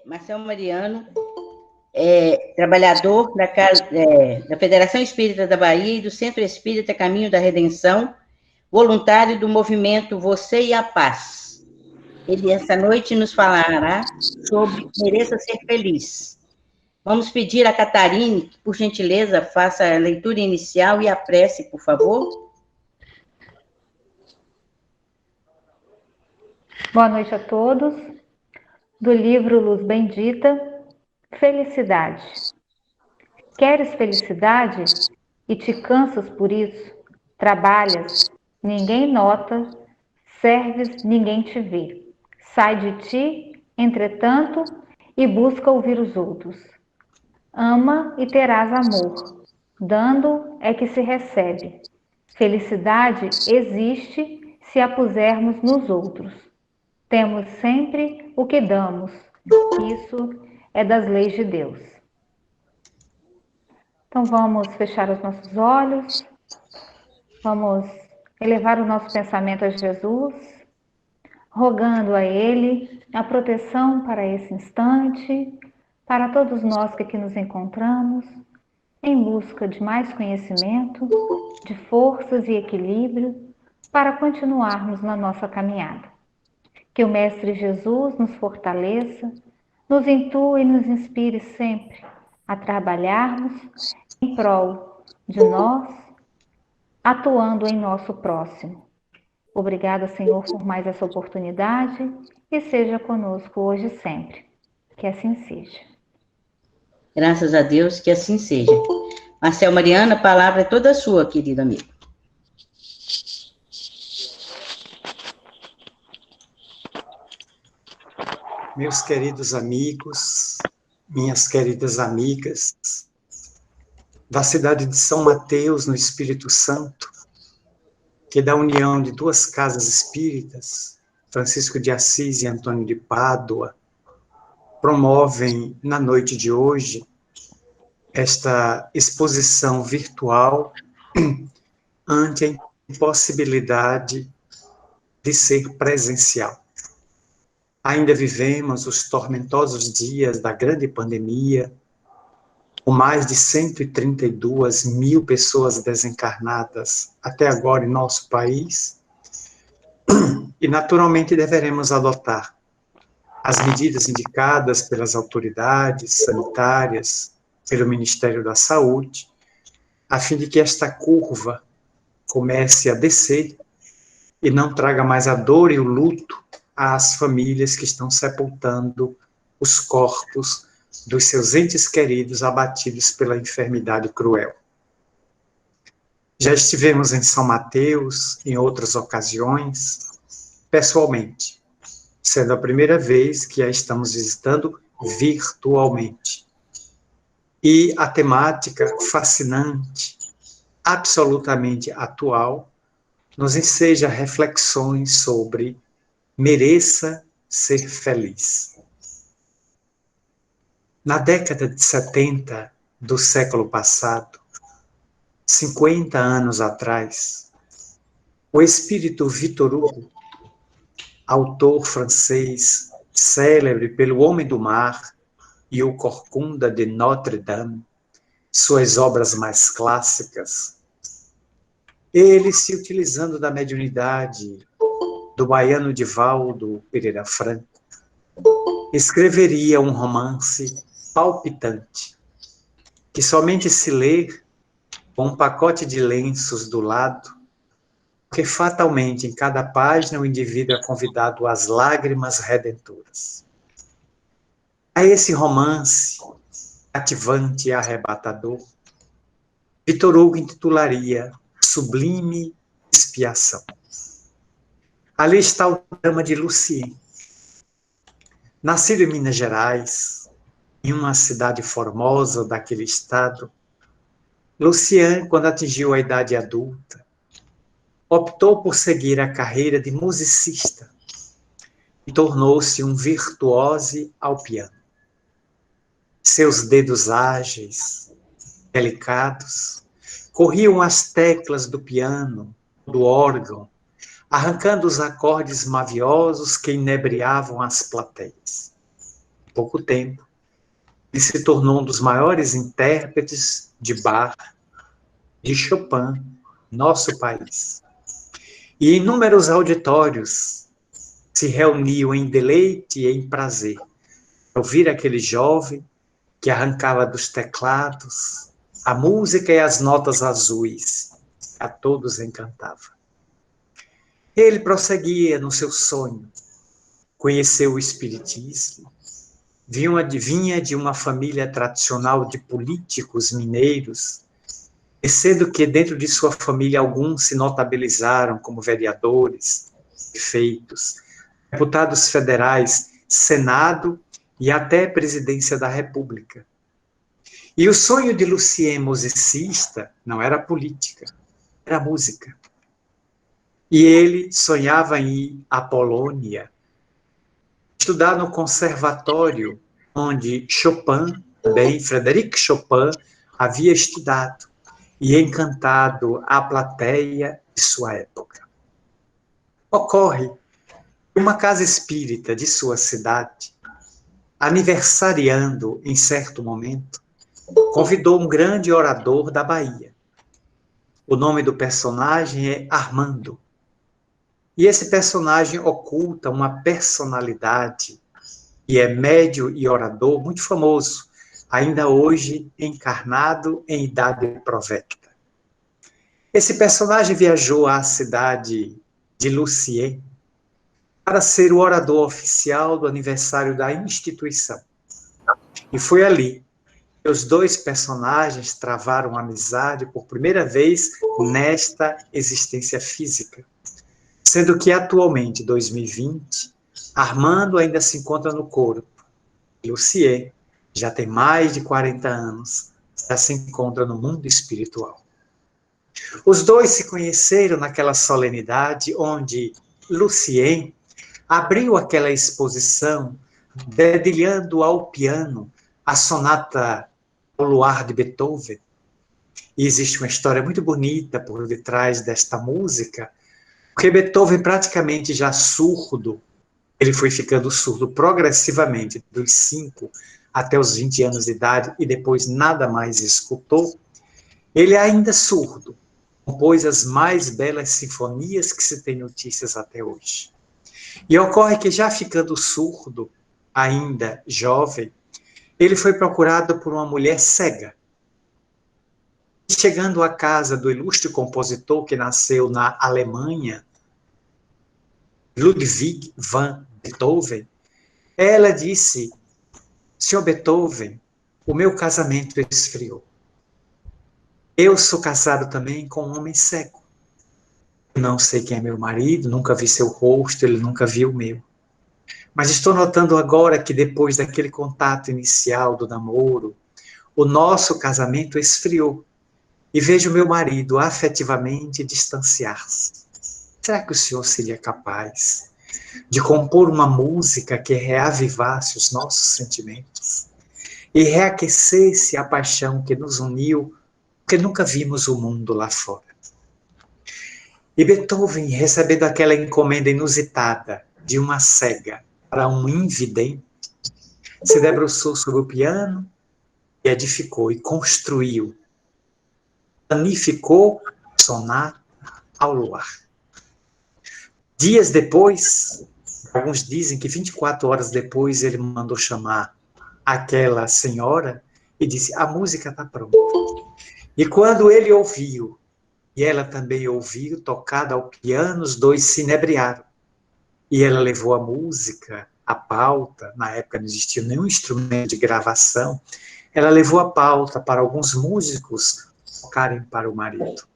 Marcelo Mariano, trabalhador da Federação Espírita da Bahia e do Centro Espírita Caminho da Redenção, voluntário do movimento Você e a Paz. Ele, essa noite, nos falará sobre Mereça Ser Feliz. Vamos pedir a Catarine que, por gentileza, faça a leitura inicial e a prece, por favor. Boa noite a todos. Do livro Luz Bendita, Felicidade. Queres felicidade e te cansas por isso? Trabalhas, ninguém nota, serves, ninguém te vê. Sai de ti, entretanto, e busca ouvir os outros. Ama e terás amor. Dando é que se recebe. Felicidade existe se a pusermos nos outros. Temos sempre o que damos. Isso é das leis de Deus. Então vamos fechar os nossos olhos. Vamos elevar o nosso pensamento a Jesus, rogando a Ele a proteção para esse instante, para todos nós que aqui nos encontramos, em busca de mais conhecimento, de forças e equilíbrio, para continuarmos na nossa caminhada. Que o Mestre Jesus nos fortaleça, nos intue e nos inspire sempre a trabalharmos em prol de nós, atuando em nosso próximo. Obrigada, Senhor, por mais essa oportunidade e seja conosco hoje e sempre. Que assim seja. Graças a Deus, que assim seja. Marcelo Mariano, a palavra é toda sua, querido amigo. Meus queridos amigos, minhas queridas amigas, da cidade de São Mateus, no Espírito Santo, que da união de duas casas espíritas, Francisco de Assis e Antônio de Pádua, promovem na noite de hoje esta exposição virtual ante a impossibilidade de ser presencial. Ainda vivemos os tormentosos dias da grande pandemia, com mais de 132 mil pessoas desencarnadas até agora em nosso país, e naturalmente deveremos adotar as medidas indicadas pelas autoridades sanitárias, pelo Ministério da Saúde, a fim de que esta curva comece a descer e não traga mais a dor e o luto às famílias que estão sepultando os corpos dos seus entes queridos abatidos pela enfermidade cruel. Já estivemos em São Mateus, em outras ocasiões, pessoalmente, sendo a primeira vez que a estamos visitando virtualmente. E a temática fascinante, absolutamente atual, nos enseja reflexões sobre mereça ser feliz. Na década de 70 do século passado, 50 anos atrás, o espírito Victor Hugo, autor francês célebre pelo Homem do Mar e o Corcunda de Notre-Dame, suas obras mais clássicas, ele, se utilizando da mediunidade do baiano Divaldo Pereira Franco, escreveria um romance palpitante, que somente se lê com um pacote de lenços do lado, porque fatalmente em cada página o indivíduo é convidado às lágrimas redentoras. A esse romance cativante e arrebatador, Victor Hugo intitularia Sublime Expiação. Ali está o drama de Lucien. Nascido em Minas Gerais, em uma cidade formosa daquele estado, Lucien, quando atingiu a idade adulta, optou por seguir a carreira de musicista e tornou-se um virtuose ao piano. Seus dedos ágeis, delicados, corriam as teclas do piano, do órgão, arrancando os acordes maviosos que inebriavam as plateias. pouco tempo, ele se tornou um dos maiores intérpretes de Bach, de Chopin, nosso país. E inúmeros auditórios se reuniam em deleite e em prazer, ouvir aquele jovem que arrancava dos teclados a música e as notas azuis, a todos encantava. Ele prosseguia no seu sonho, conheceu o espiritismo, vinha de uma família tradicional de políticos mineiros, e sendo que dentro de sua família alguns se notabilizaram como vereadores, prefeitos, deputados federais, Senado e até presidência da República. E o sonho de Lucien, musicista, não era política, era música. E ele sonhava em ir à Polônia, estudar no conservatório onde Chopin, também Frédéric Chopin, havia estudado e encantado a plateia de sua época. Ocorre que uma casa espírita de sua cidade, aniversariando em certo momento, convidou um grande orador da Bahia. O nome do personagem é Armando. E esse personagem oculta uma personalidade e é médio e orador muito famoso, ainda hoje encarnado em idade profética. Esse personagem viajou à cidade de Lucien para ser o orador oficial do aniversário da instituição. E foi ali que os dois personagens travaram amizade por primeira vez nesta existência física. Sendo que atualmente, 2020, Armando ainda se encontra no corpo. Lucien já tem mais de 40 anos, já se encontra no mundo espiritual. Os dois se conheceram naquela solenidade onde Lucien abriu aquela exposição dedilhando ao piano a sonata ao luar de Beethoven. E existe uma história muito bonita por detrás desta música, porque Beethoven, praticamente já surdo, ele foi ficando surdo progressivamente, dos 5 até os 20 anos de idade, e depois nada mais escutou. Ele ainda surdo, compôs as mais belas sinfonias que se tem notícias até hoje. E ocorre que, já ficando surdo, ainda jovem, ele foi procurado por uma mulher cega. Chegando à casa do ilustre compositor que nasceu na Alemanha, Ludwig van Beethoven, ela disse: Senhor Beethoven, o meu casamento esfriou. Eu sou casado também com um homem cego. Não sei quem é meu marido, nunca vi seu rosto, ele nunca viu o meu. Mas estou notando agora que depois daquele contato inicial do namoro, o nosso casamento esfriou. E vejo meu marido afetivamente distanciar-se. Será que o senhor seria capaz de compor uma música que reavivasse os nossos sentimentos e reaquecesse a paixão que nos uniu, porque nunca vimos o mundo lá fora? E Beethoven, recebendo aquela encomenda inusitada de uma cega para um invidente, se debruçou sobre o piano e edificou e construiu, planificou sonata ao luar. Dias depois, alguns dizem que 24 horas depois, ele mandou chamar aquela senhora e disse: a música está pronta. E quando ele ouviu, e ela também ouviu, tocada ao piano, os dois se inebriaram. E ela levou a música, a pauta, na época não existia nenhum instrumento de gravação, ela levou a pauta para alguns músicos tocarem para o marido.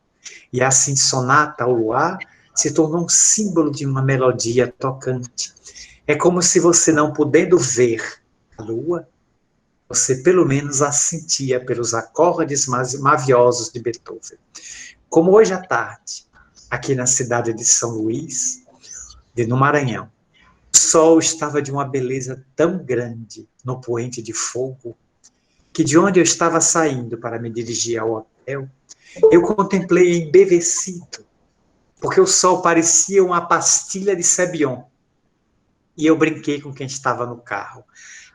E assim, Sonata ao Luar se tornou um símbolo de uma melodia tocante. É como se você, não podendo ver a lua, você pelo menos a sentia pelos acordes maviosos de Beethoven. Como hoje à tarde, aqui na cidade de São Luís, no Maranhão, o sol estava de uma beleza tão grande no poente de fogo, que de onde eu estava saindo para me dirigir ao hotel, eu contemplei embevecido, porque o sol parecia uma pastilha de Sébion. E eu brinquei com quem estava no carro.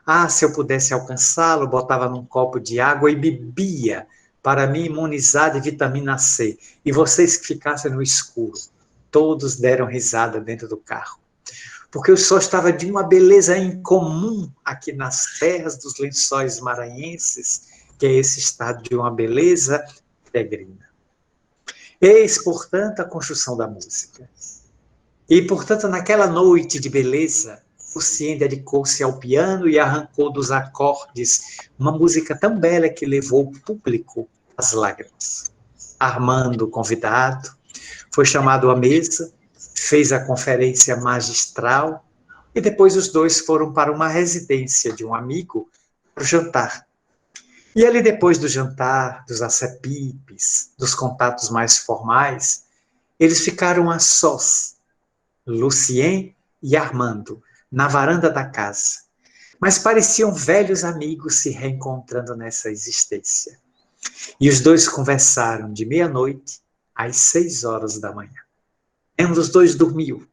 Ah, se eu pudesse alcançá-lo, botava num copo de água e bebia para me imunizar de vitamina C. E vocês que ficassem no escuro. Todos deram risada dentro do carro. Porque o sol estava de uma beleza incomum aqui nas terras dos Lençóis Maranhenses, que é esse estado de uma beleza peregrina. Eis, portanto, a construção da música. E, portanto, naquela noite de beleza, Lucien dedicou-se ao piano e arrancou dos acordes uma música tão bela que levou o público às lágrimas. Armando, convidado, foi chamado à mesa, fez a conferência magistral e depois os dois foram para uma residência de um amigo para o jantar. E ali, depois do jantar, dos acepipes, dos contatos mais formais, eles ficaram a sós, Lucien e Armando, na varanda da casa. Mas pareciam velhos amigos se reencontrando nessa existência. E os dois conversaram de meia-noite às 6 horas da manhã. Nenhum dos dois dormiu.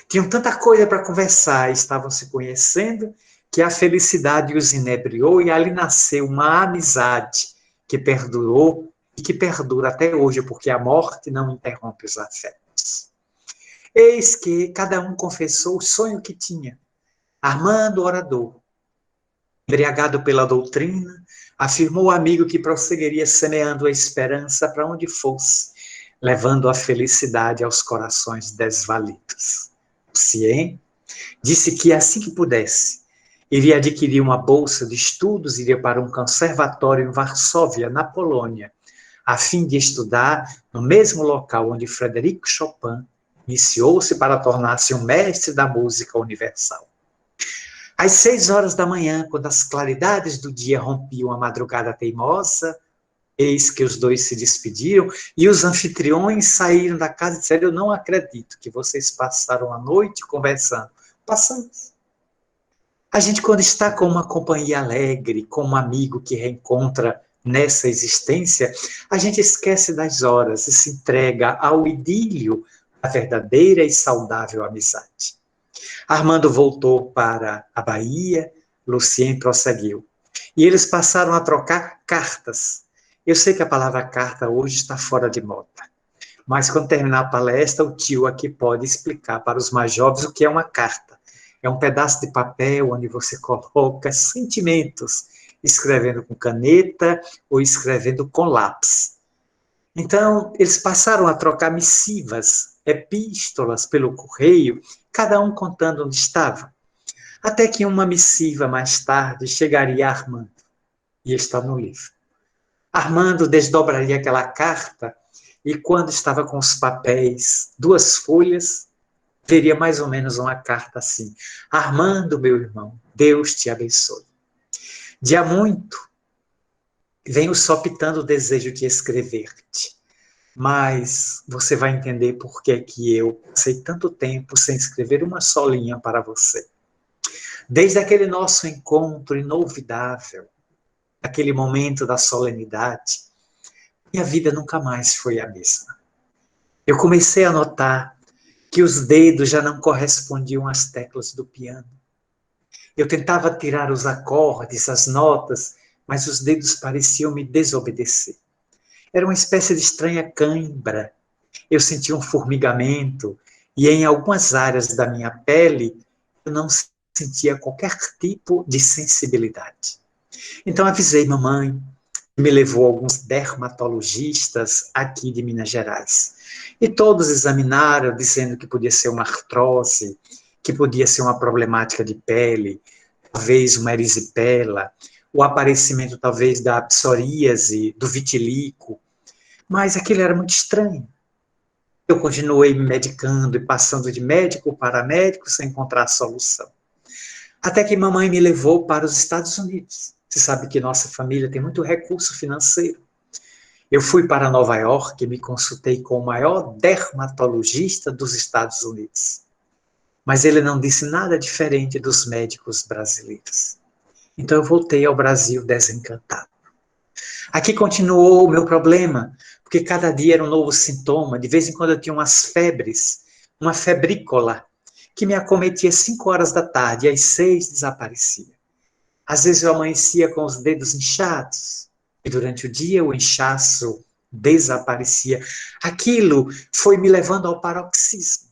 Tinham tanta coisa para conversar, estavam se conhecendo, que a felicidade os inebriou e ali nasceu uma amizade que perdurou e que perdura até hoje, porque a morte não interrompe os afetos. Eis que cada um confessou o sonho que tinha. Armando, orador, embriagado pela doutrina, afirmou ao amigo que prosseguiria semeando a esperança para onde fosse, levando a felicidade aos corações desvalidos. Lucien disse que, assim que pudesse, iria adquirir uma bolsa de estudos, iria para um conservatório em Varsóvia, na Polônia, a fim de estudar no mesmo local onde Frederic Chopin iniciou-se para tornar-se um mestre da música universal. Às 6 horas da manhã, quando as claridades do dia rompiam a madrugada teimosa, eis que os dois se despediram e os anfitriões saíram da casa e disseram: eu não acredito que vocês passaram a noite conversando. Passamos. A gente, quando está com uma companhia alegre, com um amigo que reencontra nessa existência, a gente esquece das horas e se entrega ao idílio da verdadeira e saudável amizade. Armando voltou para a Bahia, Lucien prosseguiu. E eles passaram a trocar cartas. Eu sei que a palavra carta hoje está fora de moda, mas quando terminar a palestra, o tio aqui pode explicar para os mais jovens o que é uma carta. É um pedaço de papel onde você coloca sentimentos, escrevendo com caneta ou escrevendo com lápis. Então, eles passaram a trocar missivas, epístolas pelo correio, cada um contando onde estava. Até que uma missiva mais tarde chegaria a Armando, e está no livro. Armando desdobraria aquela carta e, quando estava com os papéis, 2 folhas, veria mais ou menos uma carta assim: Armando, meu irmão, Deus te abençoe. De há muito, venho sopitando o desejo de escrever-te, mas você vai entender por que eu passei tanto tempo sem escrever uma só linha para você. Desde aquele nosso encontro inolvidável, aquele momento da solenidade, minha vida nunca mais foi a mesma. Eu comecei a notar que os dedos já não correspondiam às teclas do piano. Eu tentava tirar os acordes, as notas, mas os dedos pareciam me desobedecer. Era uma espécie de estranha cãibra. Eu sentia um formigamento e em algumas áreas da minha pele eu não sentia qualquer tipo de sensibilidade. Então avisei mamãe, me levou a alguns dermatologistas aqui de Minas Gerais. E todos examinaram, dizendo que podia ser uma artrose, que podia ser uma problemática de pele, talvez uma erisipela, o aparecimento talvez da psoríase, do vitiligo. Mas aquilo era muito estranho. Eu continuei me medicando e passando de médico para médico sem encontrar solução. Até que mamãe me levou para os Estados Unidos. Você sabe que nossa família tem muito recurso financeiro. Eu fui para Nova York e me consultei com o maior dermatologista dos Estados Unidos. Mas ele não disse nada diferente dos médicos brasileiros. Então eu voltei ao Brasil desencantado. Aqui continuou o meu problema, porque cada dia era um novo sintoma. De vez em quando eu tinha umas febres, uma febrícola, que me acometia às 5 horas da tarde e às 6 desaparecia. Às vezes eu amanhecia com os dedos inchados e durante o dia o inchaço desaparecia. Aquilo foi me levando ao paroxismo.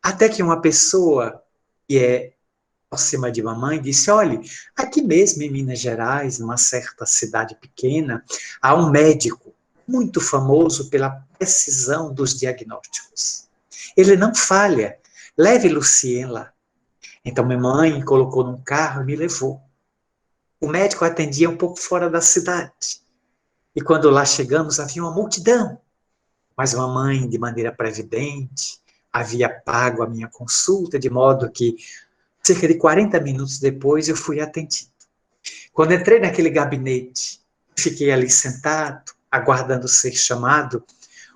Até que uma pessoa que é próxima de mamãe disse, olhe, aqui mesmo em Minas Gerais, numa certa cidade pequena, há um médico muito famoso pela precisão dos diagnósticos. Ele não falha. Leve Lucien lá. Então minha mãe colocou num carro e me levou. O médico atendia um pouco fora da cidade. E quando lá chegamos, havia uma multidão. Mas mamãe, de maneira previdente, havia pago a minha consulta, de modo que cerca de 40 minutos depois eu fui atendido. Quando entrei naquele gabinete, fiquei ali sentado, aguardando ser chamado,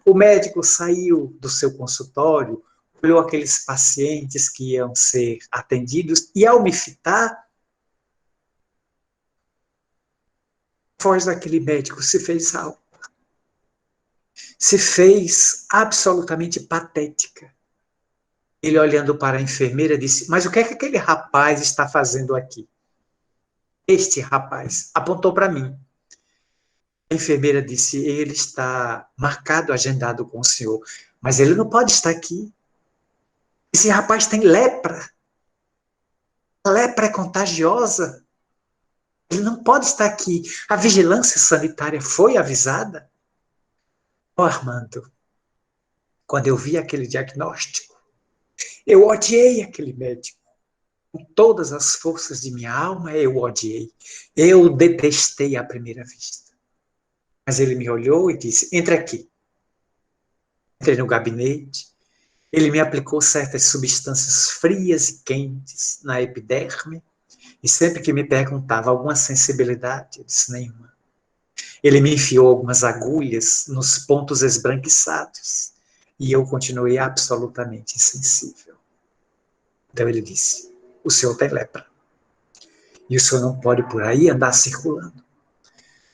o médico saiu do seu consultório, olhou aqueles pacientes que iam ser atendidos e, ao me fitar, a voz daquele médico se fez alta. Se fez absolutamente patética. Ele, olhando para a enfermeira, disse, mas o que é que aquele rapaz está fazendo aqui? Este rapaz apontou para mim. A enfermeira disse, ele está marcado, agendado com o senhor, mas ele não pode estar aqui. Esse rapaz tem lepra. A lepra é contagiosa. Ele não pode estar aqui. A vigilância sanitária foi avisada? Oh, Armando, quando eu vi aquele diagnóstico, eu odiei aquele médico. Com todas as forças de minha alma, eu o odiei. Eu o detestei à primeira vista. Mas ele me olhou e disse, entre aqui. Entrei no gabinete. Ele me aplicou certas substâncias frias e quentes na epiderme. E sempre que me perguntava alguma sensibilidade, eu disse nenhuma. Ele me enfiou algumas agulhas nos pontos esbranquiçados. E eu continuei absolutamente insensível. Então ele disse, o senhor tem lepra. E o senhor não pode por aí andar circulando.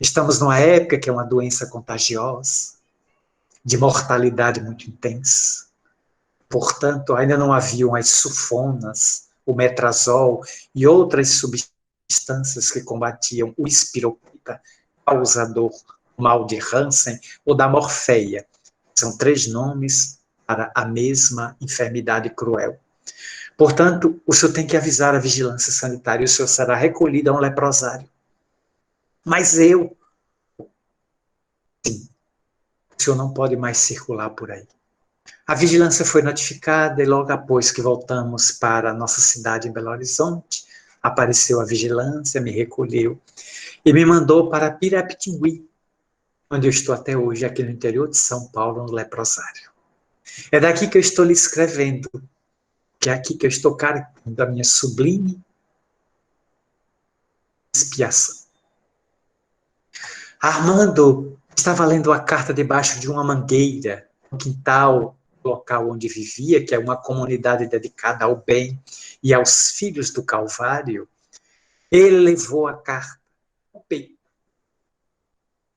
Estamos numa época que é uma doença contagiosa, de mortalidade muito intensa. Portanto, ainda não haviam as sulfonas, o metrazol e outras substâncias que combatiam o espiroquita, causador mal de Hansen, ou da morfeia. São 3 nomes para a mesma enfermidade cruel. Portanto, o senhor tem que avisar a vigilância sanitária e o senhor será recolhido a um leprosário. Mas eu, sim, o senhor não pode mais circular por aí. A vigilância foi notificada e logo após que voltamos para a nossa cidade em Belo Horizonte, apareceu a vigilância, me recolheu e me mandou para Pirapitingui, onde eu estou até hoje, aqui no interior de São Paulo, no leprosário. É daqui que eu estou lhe escrevendo, que é aqui que eu estou carregando da minha sublime expiação. Armando estava lendo a carta debaixo de uma mangueira, no quintal, local onde vivia, que é uma comunidade dedicada ao bem e aos filhos do Calvário. Ele levou a carta ao peito,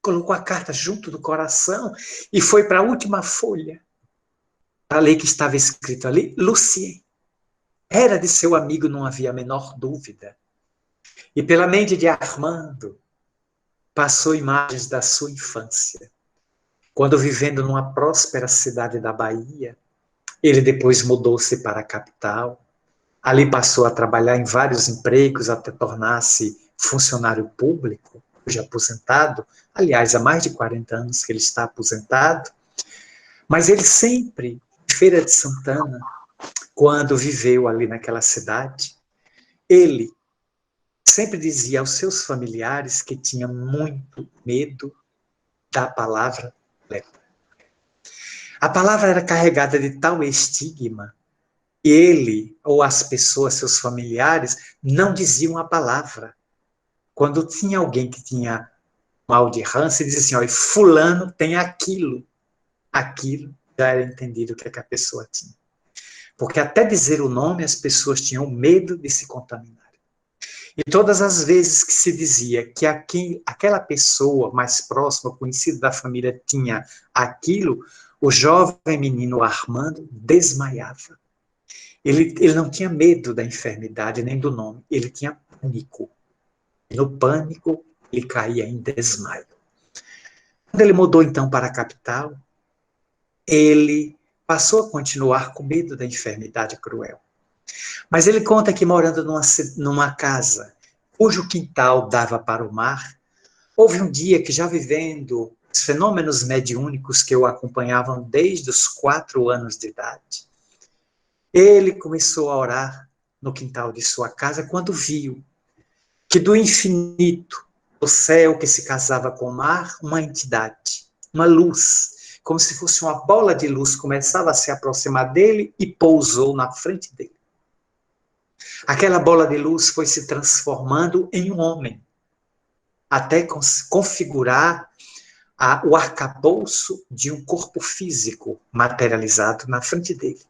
colocou a carta junto do coração e foi para a última folha, para ler que estava escrito ali, Lucien. Era de seu amigo, não havia a menor dúvida. E pela mente de Armando, passou imagens da sua infância. Quando, vivendo numa próspera cidade da Bahia, ele depois mudou-se para a capital. Ali passou a trabalhar em vários empregos até tornar-se funcionário público, hoje aposentado. Aliás, há mais de 40 anos que ele está aposentado. Mas ele sempre, em Feira de Santana, quando viveu ali naquela cidade, ele sempre dizia aos seus familiares que tinha muito medo da palavra lepra. A palavra era carregada de tal estigma que ele, ou as pessoas, seus familiares, não diziam a palavra. Quando tinha alguém que tinha mal de Hansen, dizia assim, olha, fulano tem aquilo. Aquilo já era entendido o que a pessoa tinha. Porque até dizer o nome, as pessoas tinham medo de se contaminar. E todas as vezes que se dizia que aquela pessoa mais próxima, conhecida da família, tinha aquilo, o jovem menino Armando desmaiava. Ele não tinha medo da enfermidade nem do nome, ele tinha pânico. No pânico, ele caía em desmaio. Quando ele mudou então para a capital, ele passou a continuar com medo da enfermidade cruel. Mas ele conta que morando numa casa cujo quintal dava para o mar, houve um dia que, já vivendo os fenômenos mediúnicos que o acompanhavam desde os 4 anos de idade, ele começou a orar no quintal de sua casa quando viu que do infinito, do céu que se casava com o mar, uma entidade, uma luz, como se fosse uma bola de luz, começava a se aproximar dele e pousou na frente dele. Aquela bola de luz foi se transformando em um homem, até configurar o arcabouço de um corpo físico materializado na frente dele.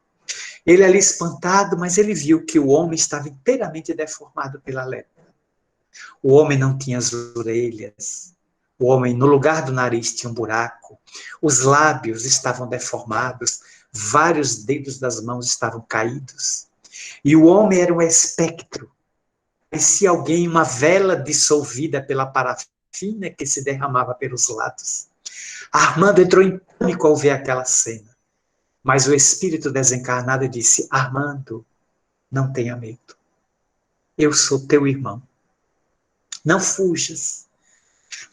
Ele ali espantado, mas ele viu que o homem estava inteiramente deformado pela lepra. O homem não tinha as orelhas, o homem, no lugar do nariz, tinha um buraco, os lábios estavam deformados, vários dedos das mãos estavam caídos. E o homem era um espectro, parecia alguém, uma vela dissolvida pela parafina que se derramava pelos lados. Armando entrou em pânico ao ver aquela cena, mas o espírito desencarnado disse: Armando, não tenha medo, eu sou teu irmão, não fujas,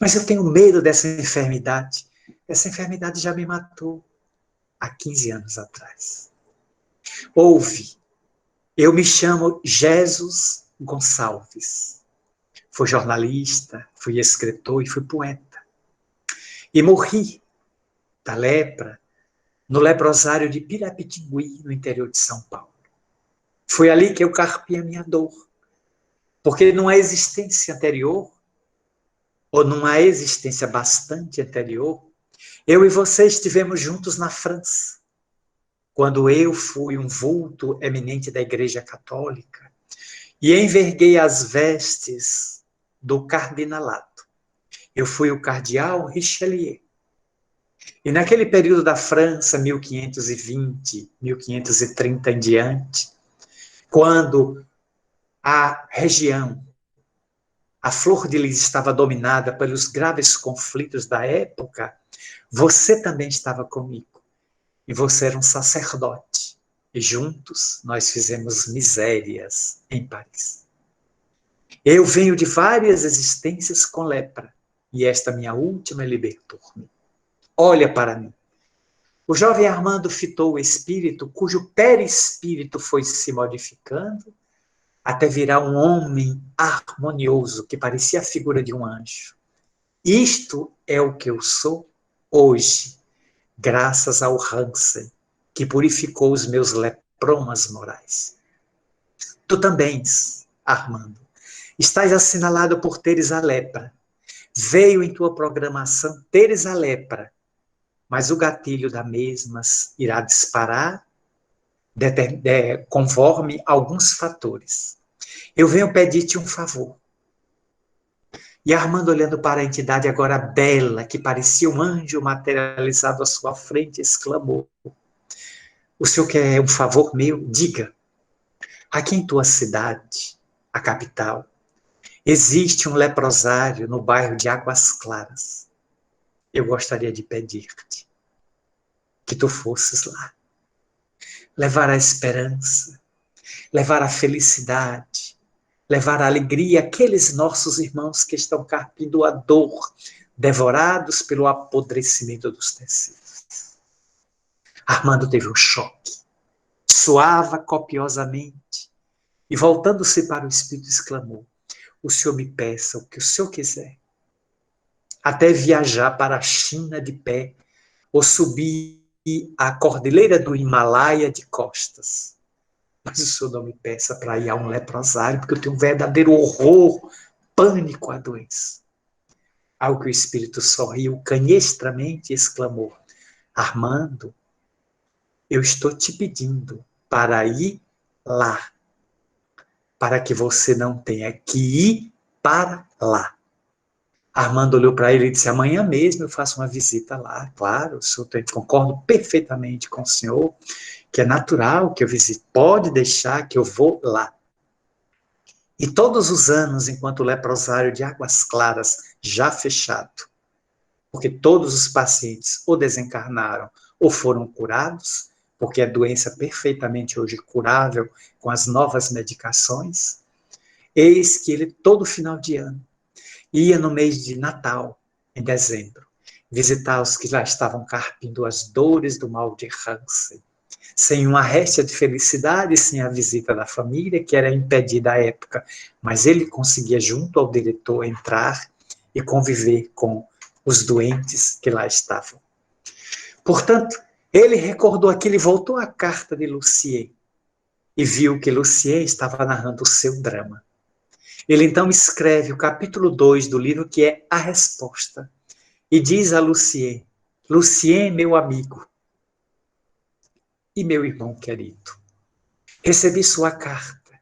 mas eu tenho medo dessa enfermidade, essa enfermidade já me matou há 15 anos atrás. Ouve, eu me chamo Jesus Gonçalves. Fui jornalista, fui escritor e fui poeta. E morri da lepra no leprosário de Pirapitingui, no interior de São Paulo. Foi ali que eu carpi a minha dor. Porque numa existência anterior, ou numa existência bastante anterior, eu e você estivemos juntos na França, quando eu fui um vulto eminente da Igreja Católica e enverguei as vestes do cardinalato. Eu fui o cardeal Richelieu. E naquele período da França, 1520, 1530 em diante, quando a região, a Flor de Lis, estava dominada pelos graves conflitos da época, você também estava comigo. E você era um sacerdote. E juntos nós fizemos misérias em Paris. Eu venho de várias existências com lepra. E esta minha última libertou-me. Olha para mim. O jovem Armando fitou o espírito, cujo perispírito foi se modificando, até virar um homem harmonioso, que parecia a figura de um anjo. Isto é o que eu sou hoje, graças ao Hansen, que purificou os meus lepromas morais. Tu também, Armando, estás assinalado por teres a lepra. Veio em tua programação teres a lepra, mas o gatilho da mesma irá disparar conforme alguns fatores. Eu venho pedir-te um favor. E Armando, olhando para a entidade agora bela, que parecia um anjo materializado à sua frente, exclamou: o senhor quer um favor meu? Diga. Aqui em tua cidade, a capital, existe um leprosário no bairro de Águas Claras. Eu gostaria de pedir-te que tu fosses lá. Levar a esperança, levar a felicidade, levar a alegria àqueles nossos irmãos que estão carpindo a dor, devorados pelo apodrecimento dos tecidos. Armando teve um choque, suava copiosamente e, voltando-se para o espírito, exclamou: o senhor me peça o que o senhor quiser, até viajar para a China de pé ou subir a cordilheira do Himalaia de costas. Mas o senhor não me peça para ir a um leprosário, porque eu tenho um verdadeiro horror, pânico à doença. Ao que o espírito sorriu canhestramente e exclamou: Armando, eu estou te pedindo para ir lá, para que você não tenha que ir para lá. Armando olhou para ele e disse: amanhã mesmo eu faço uma visita lá. Claro, concordo perfeitamente com o senhor, que é natural que eu visite. Pode deixar que eu vou lá. E todos os anos, enquanto o leprosário de Águas Claras já fechado, porque todos os pacientes ou desencarnaram ou foram curados, porque é doença perfeitamente hoje curável com as novas medicações, eis que ele, todo final de ano, ia no mês de Natal, em dezembro, visitar os que já estavam carpindo as dores do mal de Hansen, sem uma réstia de felicidade, sem a visita da família, que era impedida à época, mas ele conseguia, junto ao diretor, entrar e conviver com os doentes que lá estavam. Portanto, ele recordou aquilo e voltou à carta de Lucien e viu que Lucien estava narrando o seu drama. Ele então escreve o capítulo 2 do livro, que é A Resposta, e diz a Lucien: Lucien, meu amigo e meu irmão querido, recebi sua carta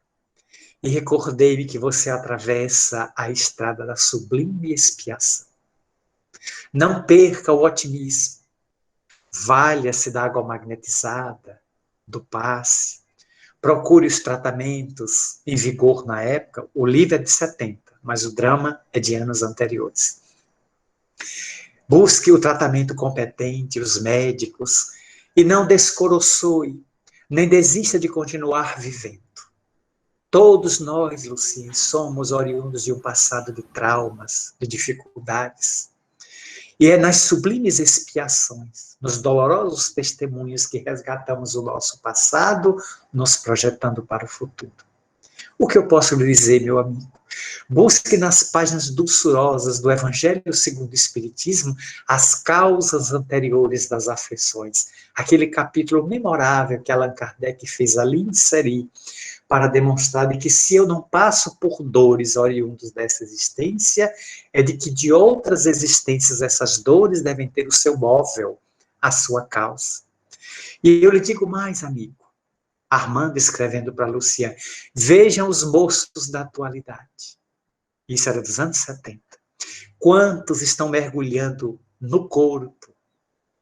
e recordei-me que você atravessa a estrada da sublime expiação. Não perca o otimismo. Valha-se da água magnetizada, do passe. Procure os tratamentos em vigor na época. O livro é de 70, mas o drama é de anos anteriores. Busque o tratamento competente, os médicos, e não descoroçoe, nem desista de continuar vivendo. Todos nós, Lucien, somos oriundos de um passado de traumas, de dificuldades. E é nas sublimes expiações, nos dolorosos testemunhos que resgatamos o nosso passado, nos projetando para o futuro. O que eu posso lhe dizer, meu amigo? Busque nas páginas doçurosas do Evangelho segundo o Espiritismo as causas anteriores das aflições. Aquele capítulo memorável que Allan Kardec fez ali inserir para demonstrar de que se eu não passo por dores oriundas dessa existência, é de que de outras existências essas dores devem ter o seu móvel, a sua causa. E eu lhe digo mais, amigo, Armando escrevendo para Luciane, vejam os moços da atualidade. Isso era dos anos 70. Quantos estão mergulhando no corpo,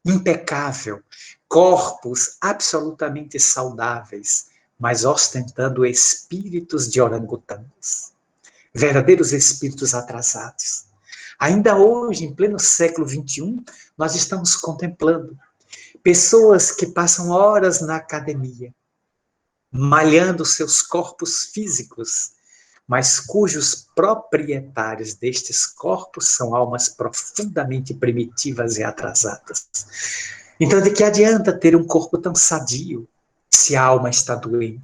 impecável, corpos absolutamente saudáveis, mas ostentando espíritos de orangotangos, verdadeiros espíritos atrasados. Ainda hoje, em pleno século XXI, nós estamos contemplando pessoas que passam horas na academia, malhando seus corpos físicos, mas cujos proprietários destes corpos são almas profundamente primitivas e atrasadas. Então, de que adianta ter um corpo tão sadio se a alma está doente,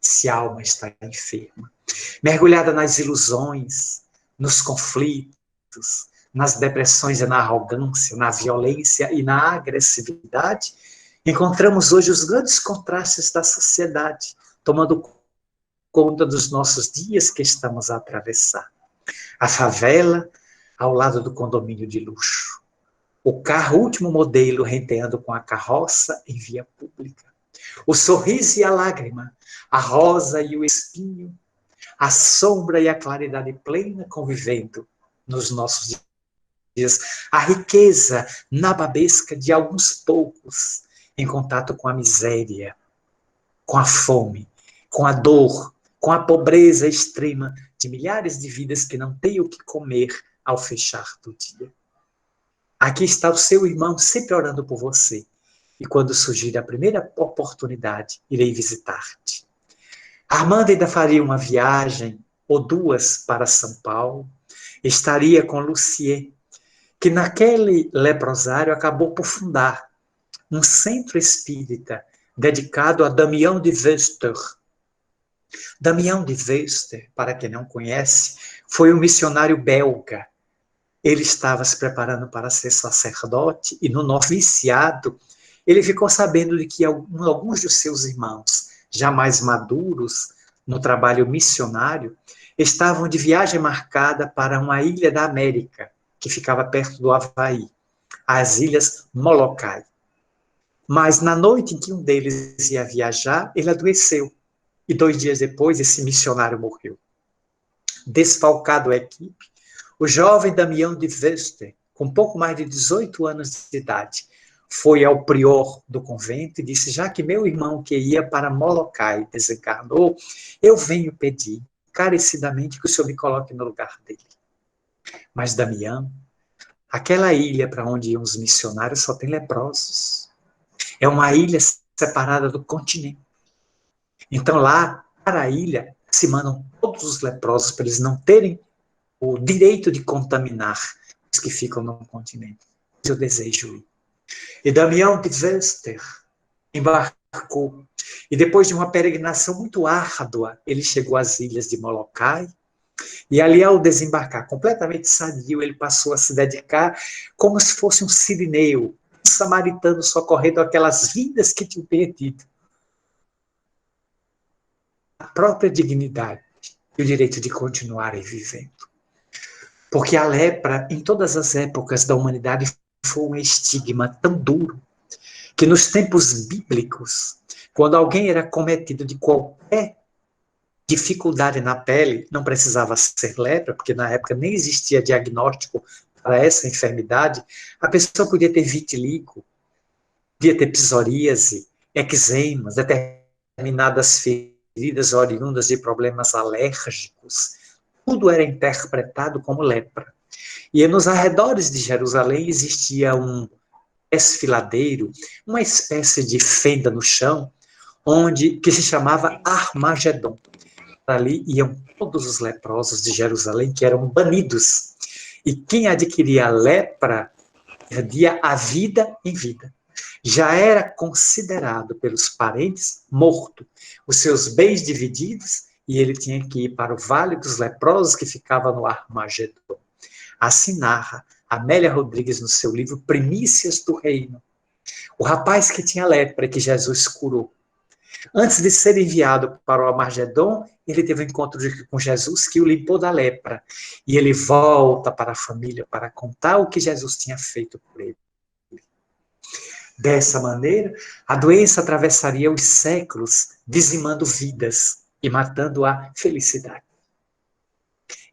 se a alma está enferma, mergulhada nas ilusões, nos conflitos, nas depressões e na arrogância, na violência e na agressividade? Encontramos hoje os grandes contrastes da sociedade, tomando conta dos nossos dias que estamos a atravessar. A favela ao lado do condomínio de luxo. O carro último modelo renteando com a carroça em via pública. O sorriso e a lágrima, a rosa e o espinho, a sombra e a claridade plena convivendo nos nossos dias. A riqueza nababesca de alguns poucos em contato com a miséria, com a fome, com a dor, com a pobreza extrema de milhares de vidas que não têm o que comer ao fechar do dia. Aqui está o seu irmão sempre orando por você. E quando surgir a primeira oportunidade, irei visitar-te. Armando ainda faria uma viagem ou duas para São Paulo. Estaria com Lucien, que naquele leprosário acabou por fundar um centro espírita dedicado a Damião de Veuster. Damião de Veuster, para quem não conhece, foi um missionário belga. Ele estava se preparando para ser sacerdote e no noviciado ele ficou sabendo de que alguns dos seus irmãos, já mais maduros no trabalho missionário, estavam de viagem marcada para uma ilha da América, que ficava perto do Havaí, as Ilhas Molokai. Mas na noite em que um deles ia viajar, ele adoeceu. E 2 dias depois, esse missionário morreu. Desfalcado a equipe, o jovem Damião de Veuster, com pouco mais de 18 anos de idade, foi ao prior do convento e disse: já que meu irmão que ia para Molokai desencarnou, eu venho pedir encarecidamente que o senhor me coloque no lugar dele. Mas Damião, aquela ilha para onde iam os missionários só tem leprosos. É uma ilha separada do continente. Então lá, para a ilha, se mandam todos os leprosos para eles não terem o direito de contaminar os que ficam no continente. Eu desejo ir. E Damião de Vester embarcou. E depois de uma peregrinação muito árdua, ele chegou às ilhas de Molokai. E ali, ao desembarcar, completamente sadio, ele passou a se dedicar como se fosse um sirineu, um samaritano socorrendo aquelas vidas que tinham perdido a própria dignidade e o direito de continuarem vivendo. Porque a lepra, em todas as épocas da humanidade, foi um estigma tão duro que nos tempos bíblicos, quando alguém era cometido de qualquer dificuldade na pele, não precisava ser lepra, porque na época nem existia diagnóstico para essa enfermidade, a pessoa podia ter vitiligo, podia ter psoríase, eczemas, determinadas feridas oriundas de problemas alérgicos. Tudo era interpretado como lepra. E nos arredores de Jerusalém existia um desfiladeiro, uma espécie de fenda no chão, que se chamava Armagedon. Ali iam todos os leprosos de Jerusalém, que eram banidos. E quem adquiria a lepra perdia a vida em vida. Já era considerado pelos parentes morto, os seus bens divididos, e ele tinha que ir para o Vale dos Leprosos, que ficava no Armagedon. Assim narra Amélia Rodrigues no seu livro Primícias do Reino. O rapaz que tinha lepra, que Jesus curou. Antes de ser enviado para o Armagedon, ele teve um encontro com Jesus que o limpou da lepra. E ele volta para a família para contar o que Jesus tinha feito por ele. Dessa maneira, a doença atravessaria os séculos, dizimando vidas e matando a felicidade.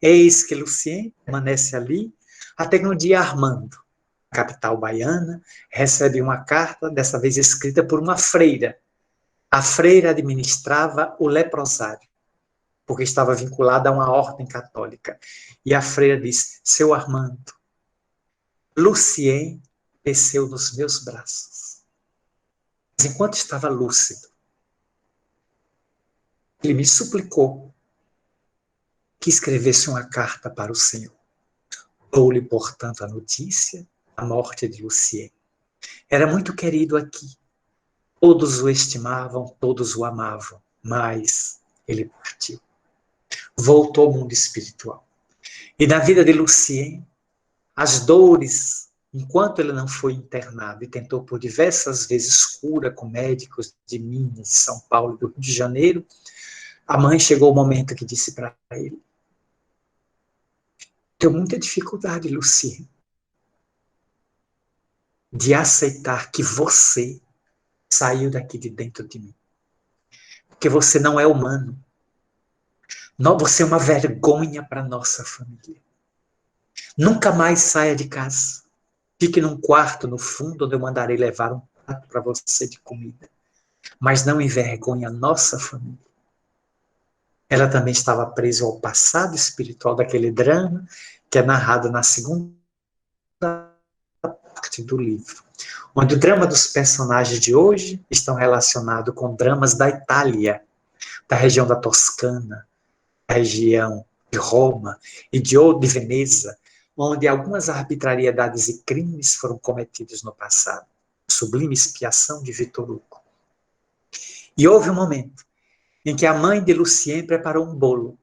Eis que Lucien permanece ali, até que um dia Armando, capital baiana, recebe uma carta, dessa vez escrita por uma freira. A freira administrava o leprosário, porque estava vinculada a uma ordem católica. E a freira diz: seu Armando, Lucien desceu nos meus braços. Mas enquanto estava lúcido, ele me suplicou que escrevesse uma carta para o Senhor. Dou-lhe, portanto, a notícia da morte de Lucien. Era muito querido aqui. Todos o estimavam, todos o amavam, mas ele partiu. Voltou ao mundo espiritual. E na vida de Lucien, as dores, enquanto ele não foi internado e tentou por diversas vezes cura com médicos de Minas, de São Paulo e do Rio de Janeiro, a mãe chegou o momento que disse para ele: tenho muita dificuldade, Lucien, de aceitar que você saiu daqui de dentro de mim. Porque você não é humano. Você é uma vergonha para a nossa família. Nunca mais saia de casa. Fique num quarto no fundo, onde eu mandarei levar um prato para você de comida. Mas não envergonhe a nossa família. Ela também estava presa ao passado espiritual daquele drama, que é narrado na segunda parte do livro, onde o drama dos personagens de hoje estão relacionados com dramas da Itália, da região da Toscana, da região de Roma e de Veneza, onde algumas arbitrariedades e crimes foram cometidos no passado. Sublime expiação de Victor Hugo. E houve um momento em que a mãe de Lucien preparou um bolo.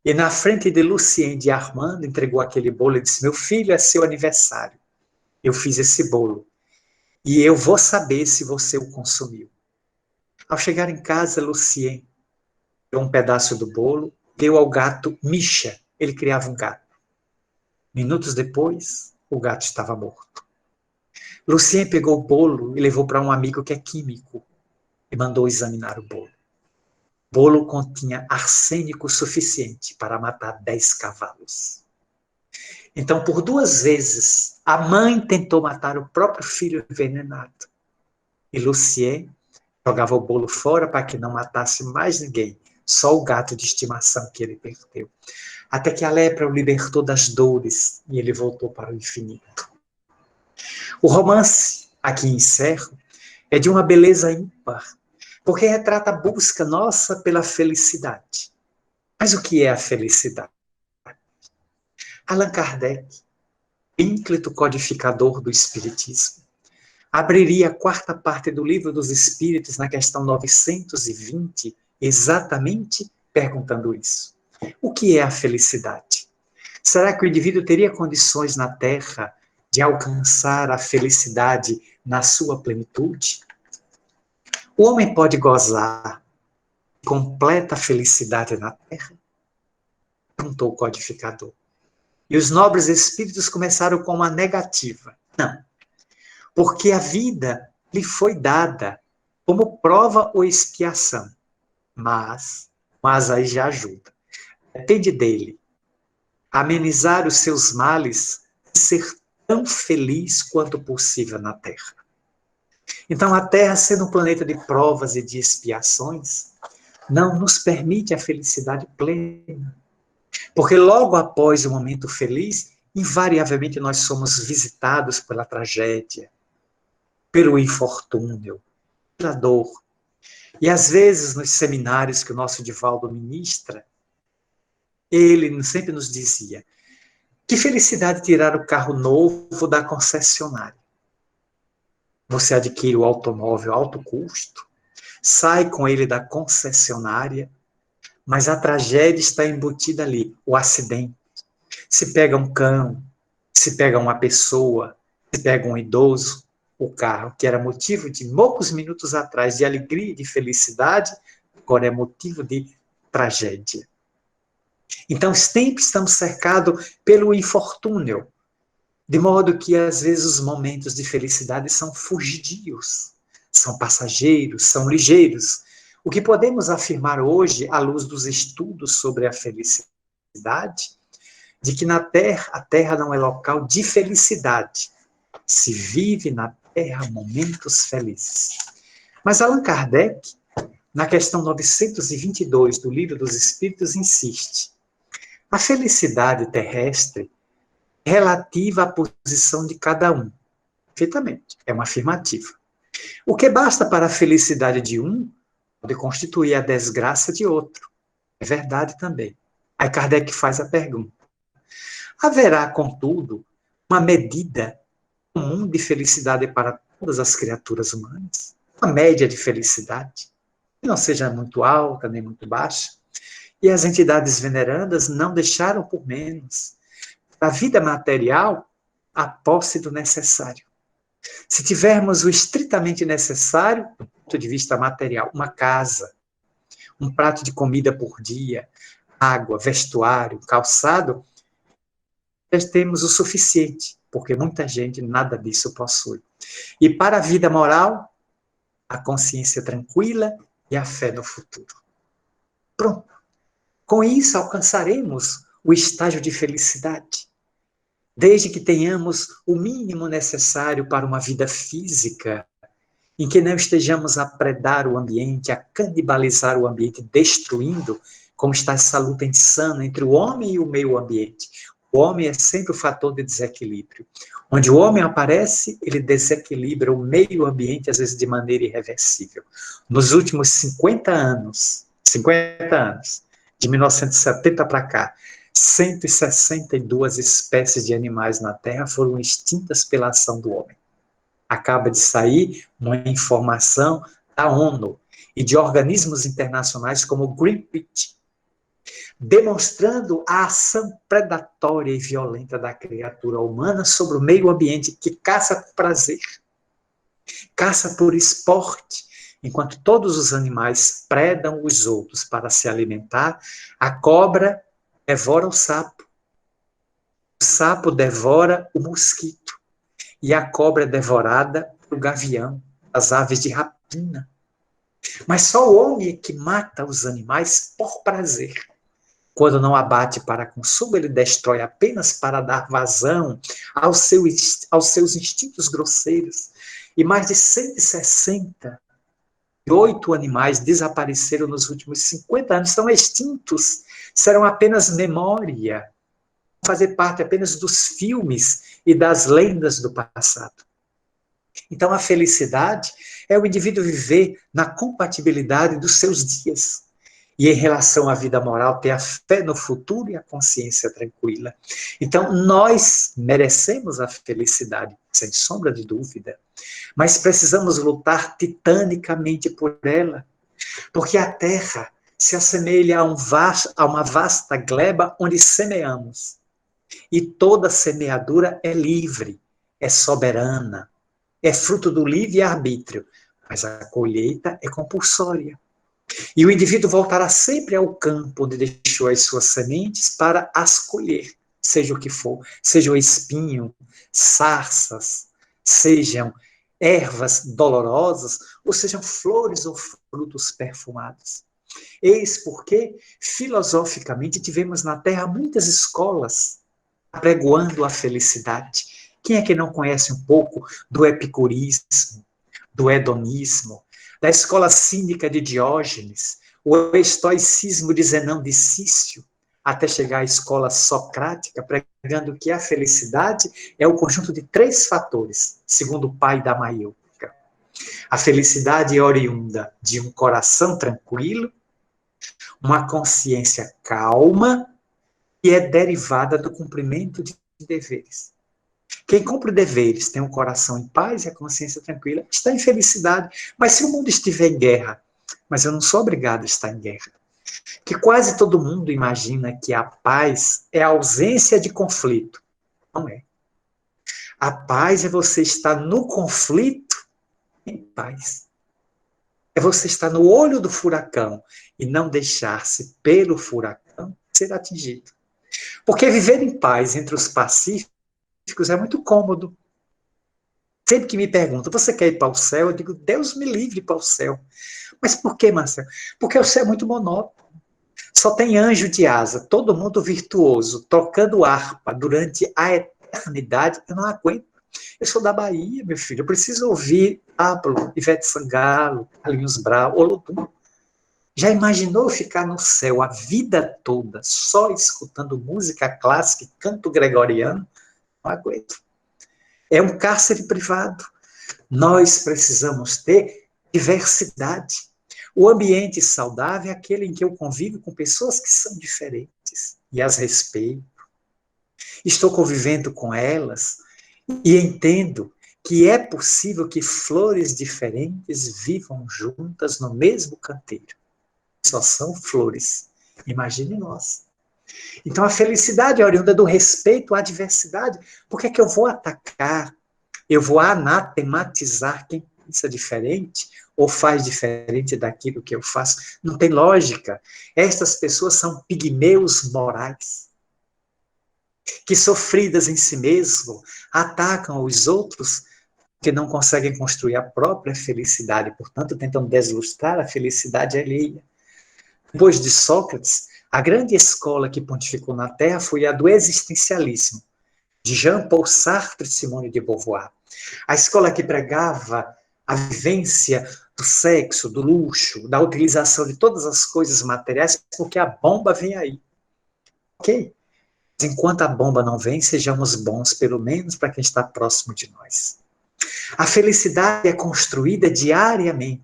E na frente de Lucien, de Armando, entregou aquele bolo e disse: meu filho, é seu aniversário. Eu fiz esse bolo. E eu vou saber se você o consumiu. Ao chegar em casa, Lucien deu um pedaço do bolo, deu ao gato Misha. Ele criava um gato. Minutos depois, o gato estava morto. Lucien pegou o bolo e levou para um amigo que é químico e mandou examinar o bolo. O bolo continha arsênico suficiente para matar 10 cavalos. Então, por 2 vezes, a mãe tentou matar o próprio filho envenenado. E Lucien jogava o bolo fora para que não matasse mais ninguém, só o gato de estimação que ele perdeu. Até que a lepra o libertou das dores e ele voltou para o infinito. O romance, aqui encerro, é de uma beleza ímpar, porque retrata a busca nossa pela felicidade. Mas o que é a felicidade? Allan Kardec, ínclito codificador do Espiritismo, abriria a 4ª parte do Livro dos Espíritos na questão 920, exatamente perguntando isso. O que é a felicidade? Será que o indivíduo teria condições na Terra de alcançar a felicidade na sua plenitude? O homem pode gozar de completa felicidade na Terra? Perguntou o codificador. E os nobres espíritos começaram com uma negativa. Não. Porque a vida lhe foi dada como prova ou expiação. Mas aí já ajuda. Depende dele amenizar os seus males e ser tão feliz quanto possível na Terra. Então, a Terra, sendo um planeta de provas e de expiações, não nos permite a felicidade plena. Porque logo após o momento feliz, invariavelmente nós somos visitados pela tragédia, pelo infortúnio, pela dor. E às vezes, nos seminários que o nosso Divaldo ministra, ele sempre nos dizia: que felicidade tirar o carro novo da concessionária. Você adquire o automóvel a alto custo, sai com ele da concessionária, mas a tragédia está embutida ali, o acidente. Se pega um cão, se pega uma pessoa, se pega um idoso, o carro, que era motivo de poucos minutos atrás de alegria e de felicidade, agora é motivo de tragédia. Então, sempre estamos cercados pelo infortúnio, de modo que, às vezes, os momentos de felicidade são fugidios, são passageiros, são ligeiros. O que podemos afirmar hoje, à luz dos estudos sobre a felicidade, de que na Terra, a Terra não é local de felicidade. Se vive na Terra momentos felizes. Mas Allan Kardec, na questão 922 do Livro dos Espíritos, insiste: a felicidade terrestre é relativa à posição de cada um. Perfeitamente, é uma afirmativa. O que basta para a felicidade de um pode constituir a desgraça de outro. É verdade também. Aí Kardec faz a pergunta: haverá, contudo, uma medida comum de felicidade para todas as criaturas humanas? Uma média de felicidade, que não seja muito alta nem muito baixa? E as entidades venerandas não deixaram por menos da vida material a posse do necessário. Se tivermos o estritamente necessário, do ponto de vista material, uma casa, um prato de comida por dia, água, vestuário, calçado, nós temos o suficiente, porque muita gente nada disso possui. E para a vida moral, a consciência tranquila e a fé no futuro. Pronto. Com isso, alcançaremos o estágio de felicidade. Desde que tenhamos o mínimo necessário para uma vida física, em que não estejamos a predar o ambiente, a canibalizar o ambiente, destruindo, como está essa luta insana entre o homem e o meio ambiente. O homem é sempre o fator de desequilíbrio. Onde o homem aparece, ele desequilibra o meio ambiente, às vezes de maneira irreversível. Nos últimos 50 anos, de 1970 para cá, 162 espécies de animais na Terra foram extintas pela ação do homem. Acaba de sair uma informação da ONU e de organismos internacionais como o Greenpeace, demonstrando a ação predatória e violenta da criatura humana sobre o meio ambiente, que caça por prazer, caça por esporte. Enquanto todos os animais predam os outros para se alimentar, a cobra devora o sapo devora o mosquito, e a cobra é devorada pelo gavião, as aves de rapina. Mas só o homem é que mata os animais por prazer. Quando não abate para consumo, ele destrói apenas para dar vazão aos seus instintos grosseiros. E mais de 168 animais desapareceram nos últimos 50 anos, estão extintos, serão apenas memória, fazer parte apenas dos filmes e das lendas do passado. Então, a felicidade é o indivíduo viver na compatibilidade dos seus dias. E em relação à vida moral, ter a fé no futuro e a consciência tranquila. Então, nós merecemos a felicidade, sem sombra de dúvida, mas precisamos lutar titanicamente por ela, porque a Terra se assemelha a uma vasta gleba onde semeamos. E toda semeadura é livre, é soberana, é fruto do livre-arbítrio, mas a colheita é compulsória. E o indivíduo voltará sempre ao campo onde deixou as suas sementes para as colher, seja o que for, seja o espinho, sarças, sejam ervas dolorosas, ou sejam flores ou frutos perfumados. Eis porque, filosoficamente, tivemos na Terra muitas escolas apregoando a felicidade. Quem é que não conhece um pouco do epicurismo, do hedonismo, da escola cínica de Diógenes, o estoicismo de Zenão de Cício, até chegar à escola socrática, pregando que a felicidade é o conjunto de 3 fatores, segundo o pai da maiúscula. A felicidade é oriunda de um coração tranquilo, uma consciência calma e é derivada do cumprimento de deveres. Quem cumpre deveres, tem um coração em paz e a consciência tranquila, está em felicidade. Mas se o mundo estiver em guerra, mas eu não sou obrigado a estar em guerra, que quase todo mundo imagina que a paz é a ausência de conflito. Não é. A paz é você estar no conflito em paz. É você estar no olho do furacão e não deixar-se pelo furacão ser atingido. Porque viver em paz entre os pacíficos é muito cômodo. Sempre que me perguntam, você quer ir para o céu? Eu digo, Deus me livre para o céu. Mas por que, Marcelo? Porque o céu é muito monótono. Só tem anjo de asa, todo mundo virtuoso, tocando harpa durante a eternidade. Eu não aguento. Eu sou da Bahia, meu filho. Eu preciso ouvir Pablo, Ivete Sangalo, Carlinhos Brau, Olodum. Já imaginou ficar no céu a vida toda só escutando música clássica e canto gregoriano? Não aguento. É um cárcere privado. Nós precisamos ter diversidade. O ambiente saudável é aquele em que eu convivo com pessoas que são diferentes e as respeito. Estou convivendo com elas e entendo que é possível que flores diferentes vivam juntas no mesmo canteiro. Só são flores. Imagine nós. Então, a felicidade é oriunda do respeito à diversidade. Por que é que eu vou atacar? Eu vou anatematizar quem pensa diferente ou faz diferente daquilo que eu faço? Não tem lógica. Estas pessoas são pigmeus morais, que, sofridas em si mesmo, atacam os outros que não conseguem construir a própria felicidade, portanto, tentam deslustrar a felicidade alheia. Depois de Sócrates, a grande escola que pontificou na Terra foi a do existencialismo, de Jean-Paul Sartre e Simone de Beauvoir. A escola que pregava a vivência do sexo, do luxo, da utilização de todas as coisas materiais, porque a bomba vem aí. Ok? Mas enquanto a bomba não vem, sejamos bons, pelo menos para quem está próximo de nós. A felicidade é construída diariamente.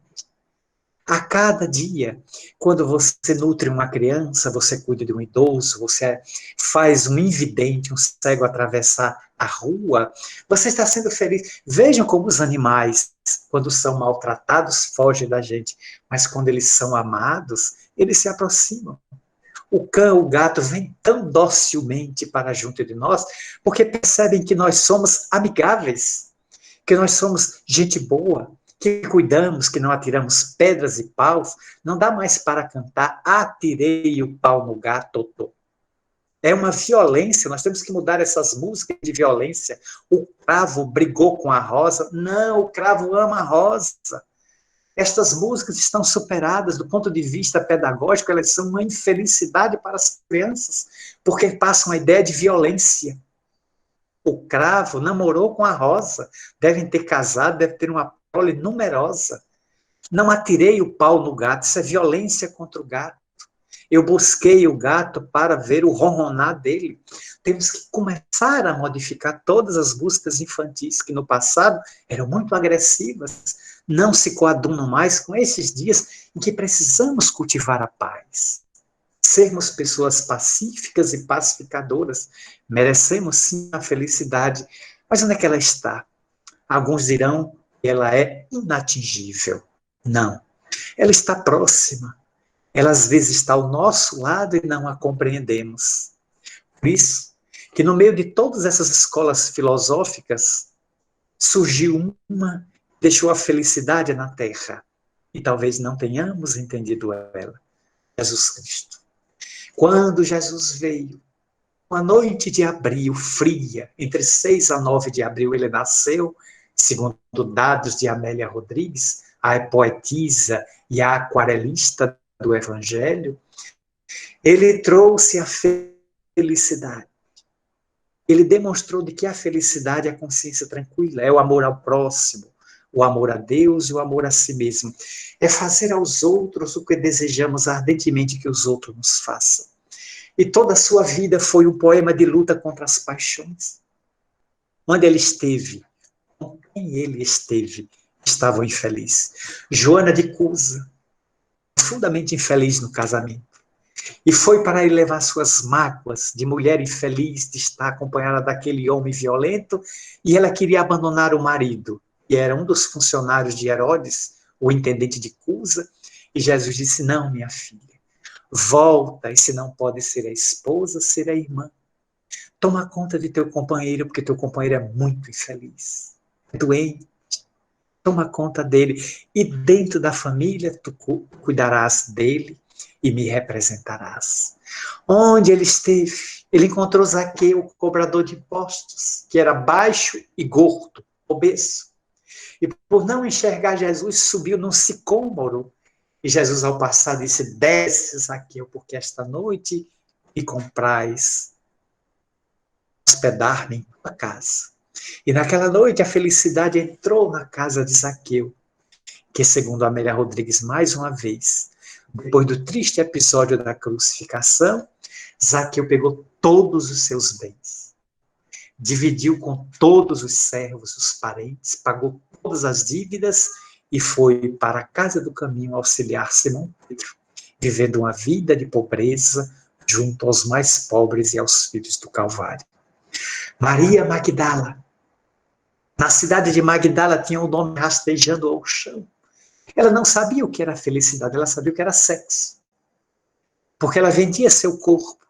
A cada dia, quando você nutre uma criança, você cuida de um idoso, você faz um invidente, um cego atravessar a rua, você está sendo feliz. Vejam como os animais, quando são maltratados, fogem da gente, mas quando eles são amados, eles se aproximam. O cão, o gato vêm tão docilmente para junto de nós, porque percebem que nós somos amigáveis, que nós somos gente boa, que cuidamos, que não atiramos pedras e paus. Não dá mais para cantar atirei o pau no gato. É uma violência, nós temos que mudar essas músicas de violência. O cravo brigou com a rosa. Não, o cravo ama a rosa. Estas músicas estão superadas do ponto de vista pedagógico, elas são uma infelicidade para as crianças, porque passam a ideia de violência. O cravo namorou com a rosa, devem ter casado, deve ter uma prole numerosa. Não atirei o pau no gato, isso é violência contra o gato. Eu busquei o gato para ver o ronronar dele. Temos que começar a modificar todas as músicas infantis que no passado eram muito agressivas. Não se coadunam mais com esses dias em que precisamos cultivar a paz. Sermos pessoas pacíficas e pacificadoras. Merecemos sim a felicidade. Mas onde é que ela está? Alguns dirão que ela é inatingível. Não. Ela está próxima. Ela às vezes está ao nosso lado e não a compreendemos. Por isso, que no meio de todas essas escolas filosóficas, surgiu uma que deixou a felicidade na Terra. E talvez não tenhamos entendido ela. Jesus Cristo. Quando Jesus veio, uma noite de abril fria, entre 6 a 9 de abril ele nasceu, segundo dados de Amélia Rodrigues, a poetisa e a aquarelista do Evangelho, ele trouxe a felicidade. Ele demonstrou de que a felicidade é a consciência tranquila, é o amor ao próximo, o amor a Deus e o amor a si mesmo. É fazer aos outros o que desejamos ardentemente que os outros nos façam. E toda a sua vida foi um poema de luta contra as paixões. Onde ele esteve, com quem ele esteve, estavam infelizes. Joana de Cusa, profundamente infeliz no casamento. E foi para ele levar suas mágoas de mulher infeliz, de estar acompanhada daquele homem violento, e ela queria abandonar o marido. E era um dos funcionários de Herodes, o intendente de Cusa, e Jesus disse, não, minha filha, volta, e se não pode ser a esposa, ser a irmã. Toma conta de teu companheiro, porque teu companheiro é muito infeliz, é doente. Toma conta dele. E dentro da família, tu cuidarás dele e me representarás. Onde ele esteve, ele encontrou Zaqueu, o cobrador de impostos, que era baixo e gordo, obeso. E por não enxergar Jesus, subiu num sicômoro. E Jesus, ao passar, disse, desce, Zaqueu, porque esta noite me comprais hospedar-me em tua casa. E naquela noite a felicidade entrou na casa de Zaqueu, que segundo Amélia Rodrigues, mais uma vez, depois do triste episódio da crucificação, Zaqueu pegou todos os seus bens, dividiu com todos os servos, os parentes, pagou todas as dívidas e foi para a casa do caminho auxiliar Simão Pedro, vivendo uma vida de pobreza junto aos mais pobres e aos filhos do Calvário. Maria Magdala, na cidade de Magdala tinha um nome rastejando ao chão. Ela não sabia o que era felicidade, ela sabia o que era sexo. Porque ela vendia seu corpo.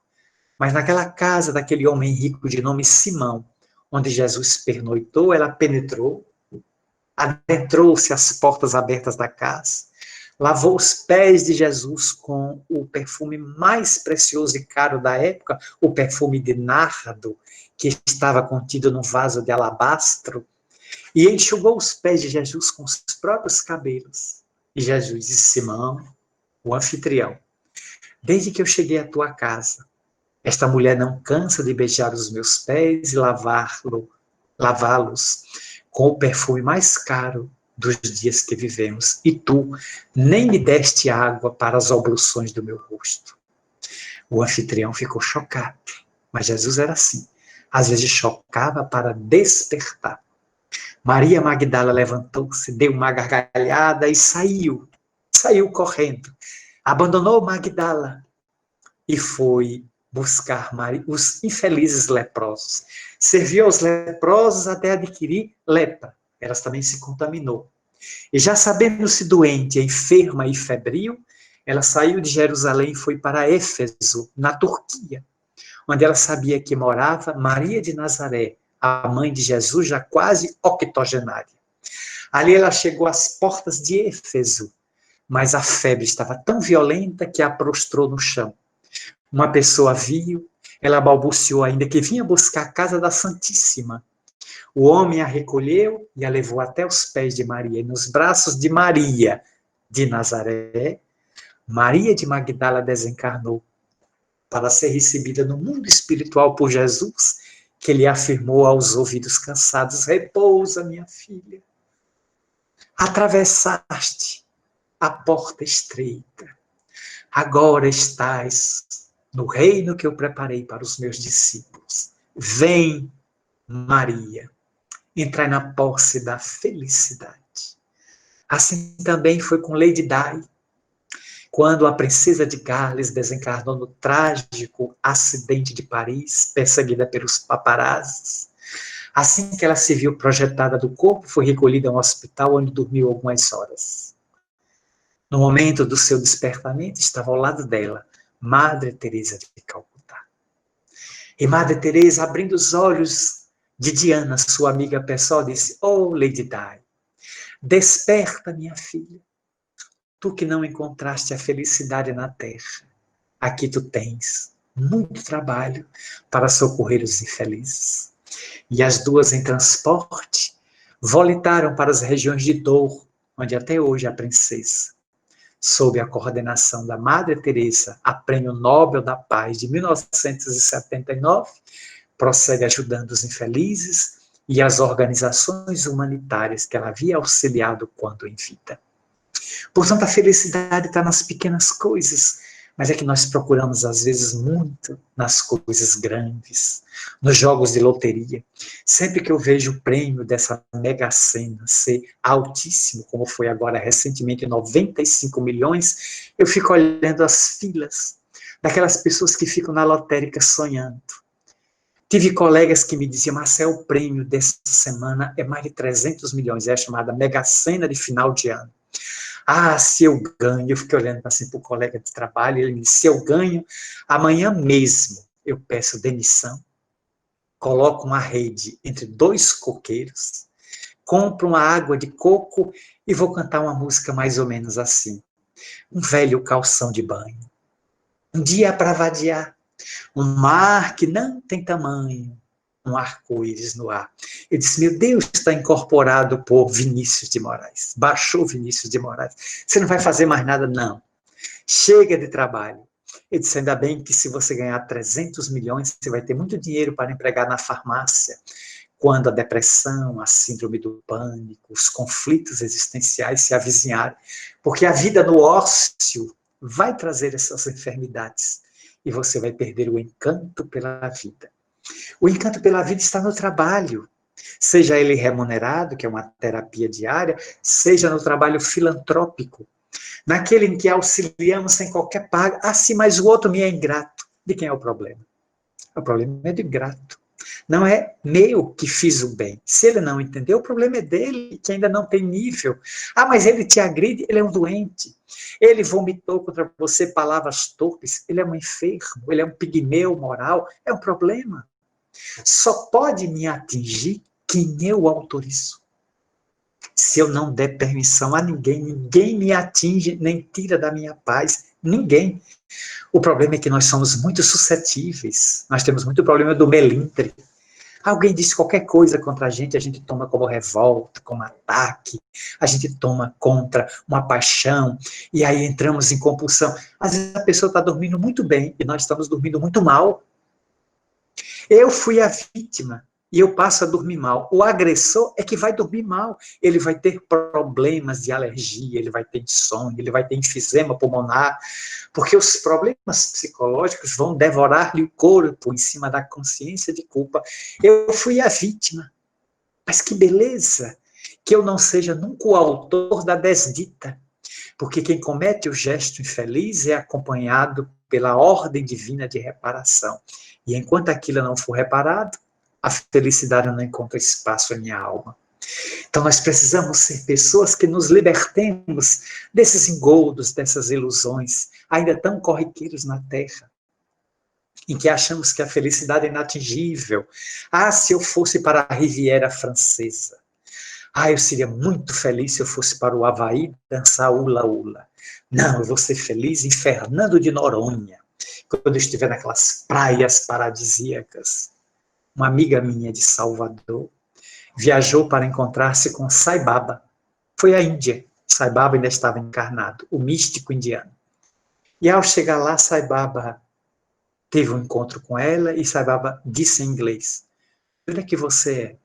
Mas naquela casa daquele homem rico de nome Simão, onde Jesus pernoitou, ela penetrou, adentrou-se às portas abertas da casa, lavou os pés de Jesus com o perfume mais precioso e caro da época, o perfume de nardo, que estava contido num vaso de alabastro, e enxugou os pés de Jesus com os próprios cabelos. E Jesus disse, Simão, o anfitrião, desde que eu cheguei à tua casa, esta mulher não cansa de beijar os meus pés e lavá-los com o perfume mais caro dos dias que vivemos. E tu nem me deste água para as obluções do meu rosto. O anfitrião ficou chocado, mas Jesus era assim. Às vezes chocava para despertar. Maria Magdala levantou-se, deu uma gargalhada e saiu correndo. Abandonou Magdala e foi buscar os infelizes leprosos. Serviu aos leprosos até adquirir lepra. Elas também se contaminou. E já sabendo-se doente, enferma e febril, ela saiu de Jerusalém e foi para Éfeso, na Turquia, onde ela sabia que morava Maria de Nazaré, a mãe de Jesus, já quase octogenária. Ali ela chegou às portas de Éfeso, mas a febre estava tão violenta que a prostrou no chão. Uma pessoa viu, ela balbuciou ainda que vinha buscar a casa da Santíssima. O homem a recolheu e a levou até os pés de Maria, e nos braços de Maria, de Nazaré, Maria de Magdala desencarnou para ser recebida no mundo espiritual por Jesus, que lhe afirmou aos ouvidos cansados: repousa, minha filha. Atravessaste a porta estreita. Agora estás no reino que eu preparei para os meus discípulos. Vem, Maria, entrai na posse da felicidade. Assim também foi com Lady Di, quando a princesa de Gales desencarnou no trágico acidente de Paris, perseguida pelos paparazzis. Assim que ela se viu projetada do corpo, foi recolhida a um hospital onde dormiu algumas horas. No momento do seu despertamento, estava ao lado dela Madre Teresa de Calcutá. E Madre Teresa, abrindo os olhos de Diana, sua amiga pessoal, disse: oh, Lady Di, desperta, minha filha. Tu que não encontraste a felicidade na terra, aqui tu tens muito trabalho para socorrer os infelizes. E as duas, em transporte, volitaram para as regiões de Douro, onde até hoje a princesa, sob a coordenação da Madre Teresa, a Prêmio Nobel da Paz de 1979, prossegue ajudando os infelizes e as organizações humanitárias que ela havia auxiliado quando em vida. Portanto, a felicidade está nas pequenas coisas, mas é que nós procuramos, às vezes, muito nas coisas grandes, nos jogos de loteria. Sempre que eu vejo o prêmio dessa Mega Sena ser altíssimo, como foi agora recentemente, 95 milhões, eu fico olhando as filas daquelas pessoas que ficam na lotérica sonhando. Tive colegas que me diziam: Marcel, o prêmio dessa semana é mais de 300 milhões, é a chamada Mega Sena de final de ano. Ah, se eu ganho, eu fiquei olhando assim para o colega de trabalho, ele me disse: se eu ganho, amanhã mesmo eu peço demissão, coloco uma rede entre dois coqueiros, compro uma água de coco e vou cantar uma música mais ou menos assim. Um velho calção de banho, um dia para vadiar, um mar que não tem tamanho, um arco-íris no ar. Ele disse: meu Deus, está incorporado por Vinícius de Moraes. Baixou Vinícius de Moraes. Você não vai fazer mais nada, não. Chega de trabalho. Ele disse: ainda bem que se você ganhar 300 milhões, você vai ter muito dinheiro para empregar na farmácia, quando a depressão, a síndrome do pânico, os conflitos existenciais se avizinharem. Porque a vida no ócio vai trazer essas enfermidades e você vai perder o encanto pela vida. O encanto pela vida está no trabalho, seja ele remunerado, que é uma terapia diária, seja no trabalho filantrópico, naquele em que auxiliamos sem qualquer paga. Ah, sim, mas o outro me é ingrato. De quem é o problema? O problema é do ingrato. Não é meu que fiz o bem. Se ele não entendeu, o problema é dele, que ainda não tem nível. Ah, mas ele te agride, ele é um doente. Ele vomitou contra você palavras torpes, ele é um enfermo, ele é um pigmeu moral, é um problema. Só pode me atingir quem eu autorizo. Se eu não der permissão a ninguém, ninguém me atinge, nem tira da minha paz, ninguém. O problema é que nós somos muito suscetíveis, nós temos muito problema do melindre. Alguém diz qualquer coisa contra a gente toma como revolta, como ataque, a gente toma contra uma paixão, e aí entramos em compulsão. Às vezes a pessoa está dormindo muito bem, e nós estamos dormindo muito mal. Eu fui a vítima, e eu passo a dormir mal. O agressor é que vai dormir mal. Ele vai ter problemas de alergia, ele vai ter insônia, ele vai ter enfisema pulmonar, porque os problemas psicológicos vão devorar-lhe o corpo em cima da consciência de culpa. Eu fui a vítima. Mas que beleza que eu não seja nunca o autor da desdita, porque quem comete o gesto infeliz é acompanhado pela ordem divina de reparação. E enquanto aquilo não for reparado, a felicidade não encontra espaço em minha alma. Então nós precisamos ser pessoas que nos libertemos desses engodos, dessas ilusões, ainda tão corriqueiros na Terra, em que achamos que a felicidade é inatingível. Ah, se eu fosse para a Riviera Francesa. Ah, eu seria muito feliz se eu fosse para o Havaí dançar hula-hula. Não, eu vou ser feliz em Fernando de Noronha, quando eu estiver naquelas praias paradisíacas. Uma amiga minha de Salvador viajou para encontrar-se com Sai Baba. Foi à Índia, Sai Baba ainda estava encarnado, o místico indiano. E ao chegar lá, Sai Baba teve um encontro com ela e Sai Baba disse em inglês: onde é que você é?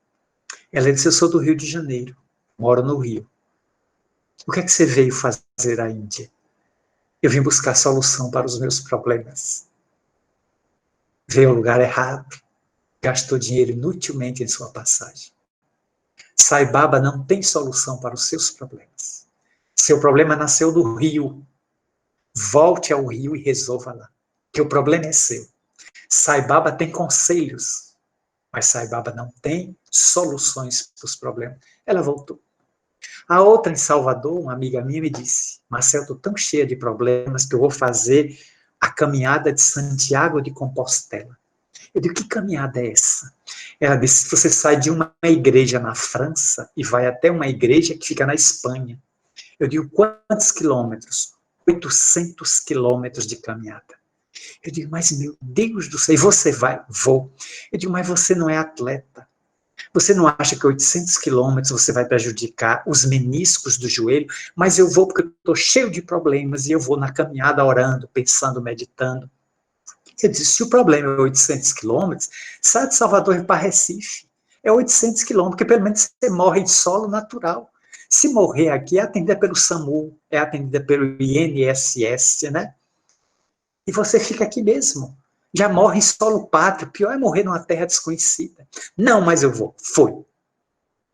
Ela disse: eu sou do Rio de Janeiro, moro no Rio. O que é que você veio fazer à Índia? Eu vim buscar solução para os meus problemas. Veio ao lugar errado, gastou dinheiro inutilmente em sua passagem. Sai Baba não tem solução para os seus problemas. Seu problema nasceu do Rio. Volte ao Rio e resolva lá, que o problema é seu. Sai Baba tem conselhos, mas Sai Baba não tem soluções para os problemas. Ela voltou. A outra em Salvador, uma amiga minha, me disse: Marcelo, estou tão cheia de problemas que eu vou fazer a caminhada de Santiago de Compostela. Eu digo: que caminhada é essa? Ela disse: você sai de uma igreja na França e vai até uma igreja que fica na Espanha. Eu digo: quantos quilômetros? 800 quilômetros de caminhada. Eu digo: mas meu Deus do céu, e você vai? Vou. Eu digo: mas você não é atleta. Você não acha que 800 quilômetros você vai prejudicar os meniscos do joelho? Mas eu vou porque eu estou cheio de problemas e eu vou na caminhada orando, pensando, meditando. Eu disse: se o problema é 800 quilômetros, sai de Salvador e vai para Recife. É 800 quilômetros, porque pelo menos você morre de solo natural. Se morrer aqui, é atendida pelo SAMU, é atendida pelo INSS, né? E você fica aqui mesmo. Já morre em solo pátrio. Pior é morrer numa terra desconhecida. Não, mas eu vou. Foi.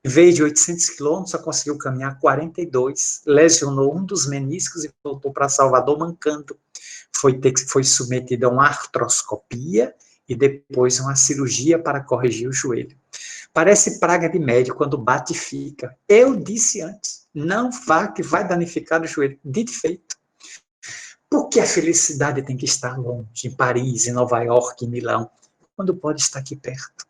Em vez de 800 quilômetros, só conseguiu caminhar 42. Lesionou um dos meniscos e voltou para Salvador mancando. Foi submetido a uma artroscopia e depois uma cirurgia para corrigir o joelho. Parece praga de médico, quando bate fica. Eu disse antes, não vá que vai danificar o joelho. Dito e feito. Por que a felicidade tem que estar longe, em Paris, em Nova York, em Milão, quando pode estar aqui perto?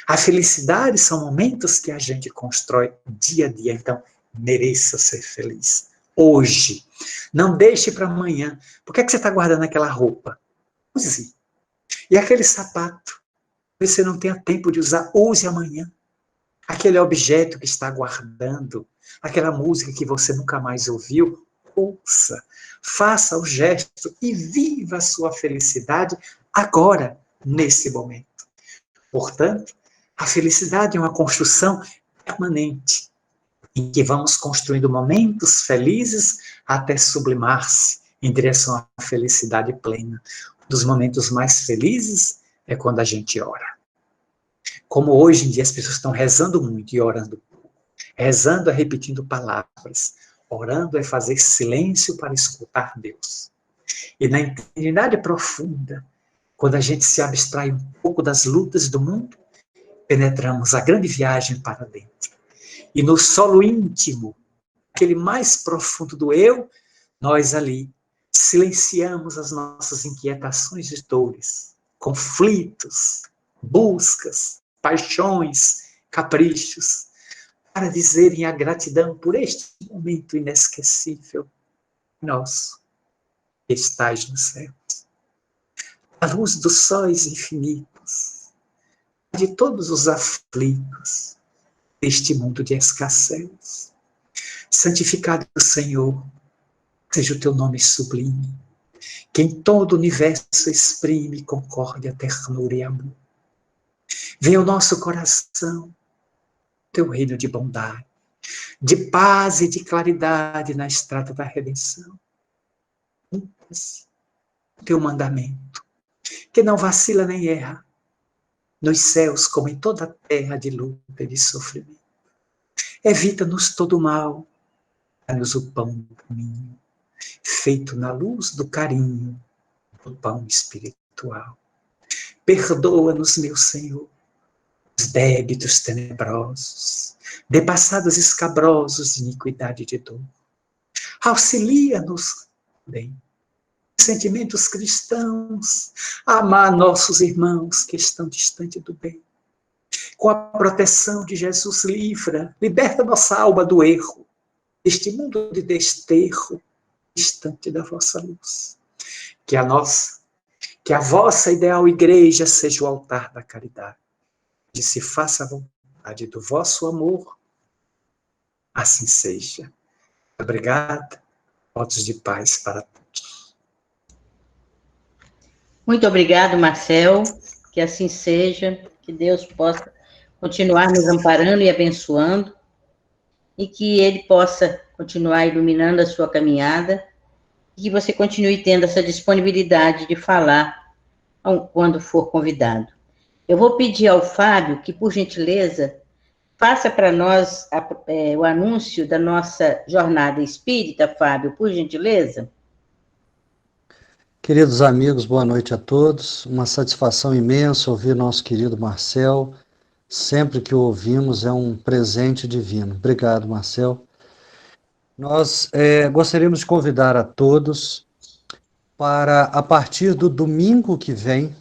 A felicidade são momentos que a gente constrói dia a dia, então mereça ser feliz. Hoje, não deixe para amanhã. Por que você está guardando aquela roupa? Use. E aquele sapato? Você não tenha tempo de usar, use amanhã. Aquele objeto que está guardando, aquela música que você nunca mais ouviu, ouça, faça o gesto e viva a sua felicidade agora, nesse momento. Portanto, a felicidade é uma construção permanente, em que vamos construindo momentos felizes até sublimar-se em direção à felicidade plena. Um dos momentos mais felizes é quando a gente ora. Como hoje em dia as pessoas estão rezando muito e orando pouco. Rezando é repetindo palavras. Orando é fazer silêncio para escutar Deus. E na intimidade profunda, quando a gente se abstrai um pouco das lutas do mundo, penetramos a grande viagem para dentro. E no solo íntimo, aquele mais profundo do eu, nós ali silenciamos as nossas inquietações e dores, conflitos, buscas, paixões, caprichos, para dizerem a gratidão por este momento inesquecível nosso, que estais no céu. A luz dos sóis infinitos, de todos os aflitos deste mundo de escassez. Santificado Senhor, seja o teu nome sublime, que em todo o universo exprime concórdia, ternura e amor. Venha ao nosso coração teu reino de bondade, de paz e de claridade na estrada da redenção. Cumpra-se o teu mandamento, que não vacila nem erra, nos céus como em toda a terra de luta e de sofrimento. Evita-nos todo o mal, dá-nos o pão do caminho, feito na luz do carinho, do pão espiritual. Perdoa-nos, meu Senhor, os débitos tenebrosos, depassados escabrosos de iniquidade e de dor. Auxilia-nos, bem, sentimentos cristãos, a amar nossos irmãos que estão distantes do bem. Com a proteção de Jesus, liberta nossa alma do erro, deste mundo de desterro, distante da vossa luz. Que a vossa ideal igreja seja o altar da caridade, de se faça a vontade do vosso amor, assim seja. obrigado. Votos de paz para todos. Muito obrigado, Marcel. Que assim seja, que Deus possa continuar nos amparando e abençoando, e que Ele possa continuar iluminando a sua caminhada, e que você continue tendo essa disponibilidade de falar quando for convidado. Eu vou pedir ao Fábio que, por gentileza, faça para nós o anúncio da nossa jornada espírita, Fábio, por gentileza. Queridos amigos, boa noite a todos. Uma satisfação imensa ouvir nosso querido Marcel. Sempre que o ouvimos é um presente divino. Obrigado, Marcel. Nós gostaríamos de convidar a todos para, a partir do domingo que vem,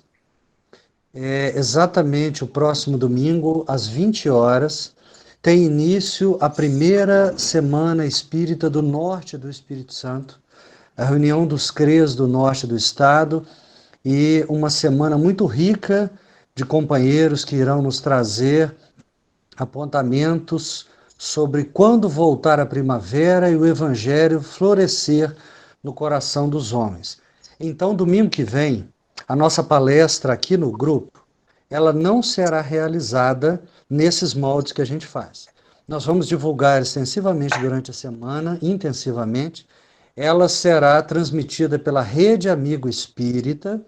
exatamente o próximo domingo, às 20 horas, tem início a primeira Semana Espírita do Norte do Espírito Santo, a reunião dos CREs do Norte do Estado, e uma semana muito rica de companheiros que irão nos trazer apontamentos sobre quando voltar a primavera e o Evangelho florescer no coração dos homens. Então, domingo que vem, a nossa palestra aqui no grupo, ela não será realizada nesses moldes que a gente faz. Nós vamos divulgar extensivamente durante a semana, intensivamente. Ela será transmitida pela Rede Amigo Espírita,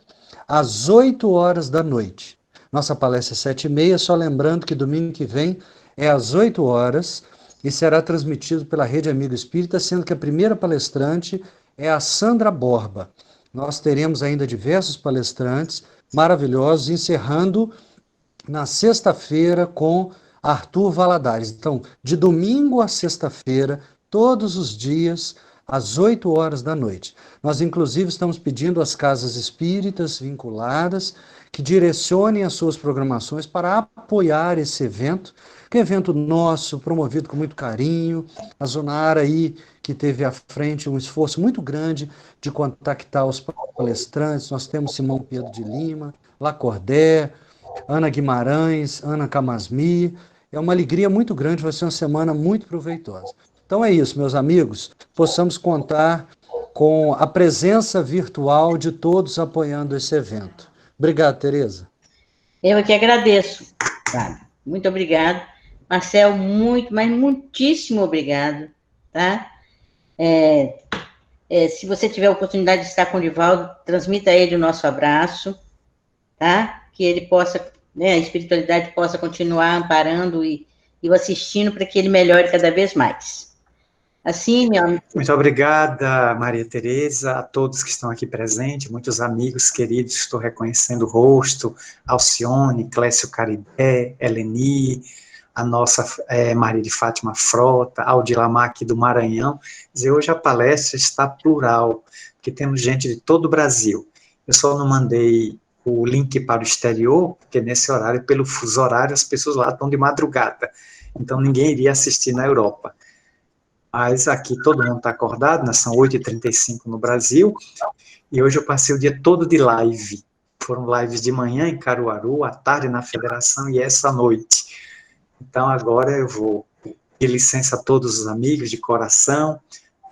às 8 horas da noite. Nossa palestra é 7h30, só lembrando que domingo que vem é às 8 horas e será transmitido pela Rede Amigo Espírita, sendo que a primeira palestrante é a Sandra Borba. Nós teremos ainda diversos palestrantes maravilhosos, encerrando na sexta-feira com Arthur Valadares. Então, de domingo a sexta-feira, todos os dias, às 8 horas da noite. Nós, inclusive, estamos pedindo às casas espíritas vinculadas que direcionem as suas programações para apoiar esse evento, que é um evento nosso, promovido com muito carinho. A Zonara aí, que teve à frente um esforço muito grande de contactar os palestrantes. Nós temos Simão Pedro de Lima, Lacordé, Ana Guimarães, Ana Camasmi. É uma alegria muito grande, vai ser uma semana muito proveitosa. Então é isso, meus amigos, possamos contar com a presença virtual de todos apoiando esse evento. Obrigado, Tereza. Eu que agradeço, Fábio. Muito obrigado. Marcel, muitíssimo obrigado, tá? Se você tiver a oportunidade de estar com o Divaldo, transmita a ele o nosso abraço, tá? Que ele possa, a espiritualidade possa continuar amparando e o assistindo para que ele melhore cada vez mais. Assim, meu amigo. Muito obrigada, Maria Tereza, a todos que estão aqui presentes, muitos amigos queridos, estou reconhecendo o rosto, Alcione, Clécio Caribé, Eleni, a nossa Maria de Fátima Frota, Aldilamar aqui do Maranhão. Dizer, hoje a palestra está plural, porque temos gente de todo o Brasil. Eu só não mandei o link para o exterior, porque nesse horário, pelo fuso horário, as pessoas lá estão de madrugada, então ninguém iria assistir na Europa. Mas aqui todo mundo está acordado, né? São 8h35 no Brasil, e hoje eu passei o dia todo de live. Foram lives de manhã em Caruaru, à tarde na Federação e essa noite. Então agora eu vou pedir licença a todos os amigos de coração,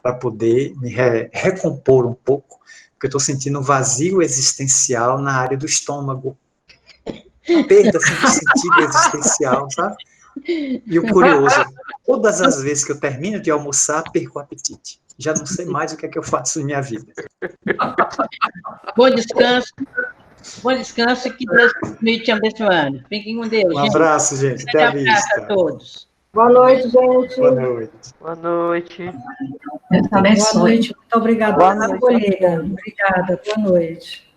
para poder me recompor um pouco, porque eu estou sentindo um vazio existencial na área do estômago. Perda assim, do sentido existencial, sabe? E o curioso, todas as vezes que eu termino de almoçar, perco o apetite. Já não sei mais o que é que eu faço na minha vida. Bom descanso e que Deus continue te abençoando. Fiquem com Deus, Um abraço, gente. Até a vista. Um abraço a todos. Boa noite, gente. Boa noite. Boa noite. Boa noite. Muito obrigada pela acolhida. Obrigada. Boa noite.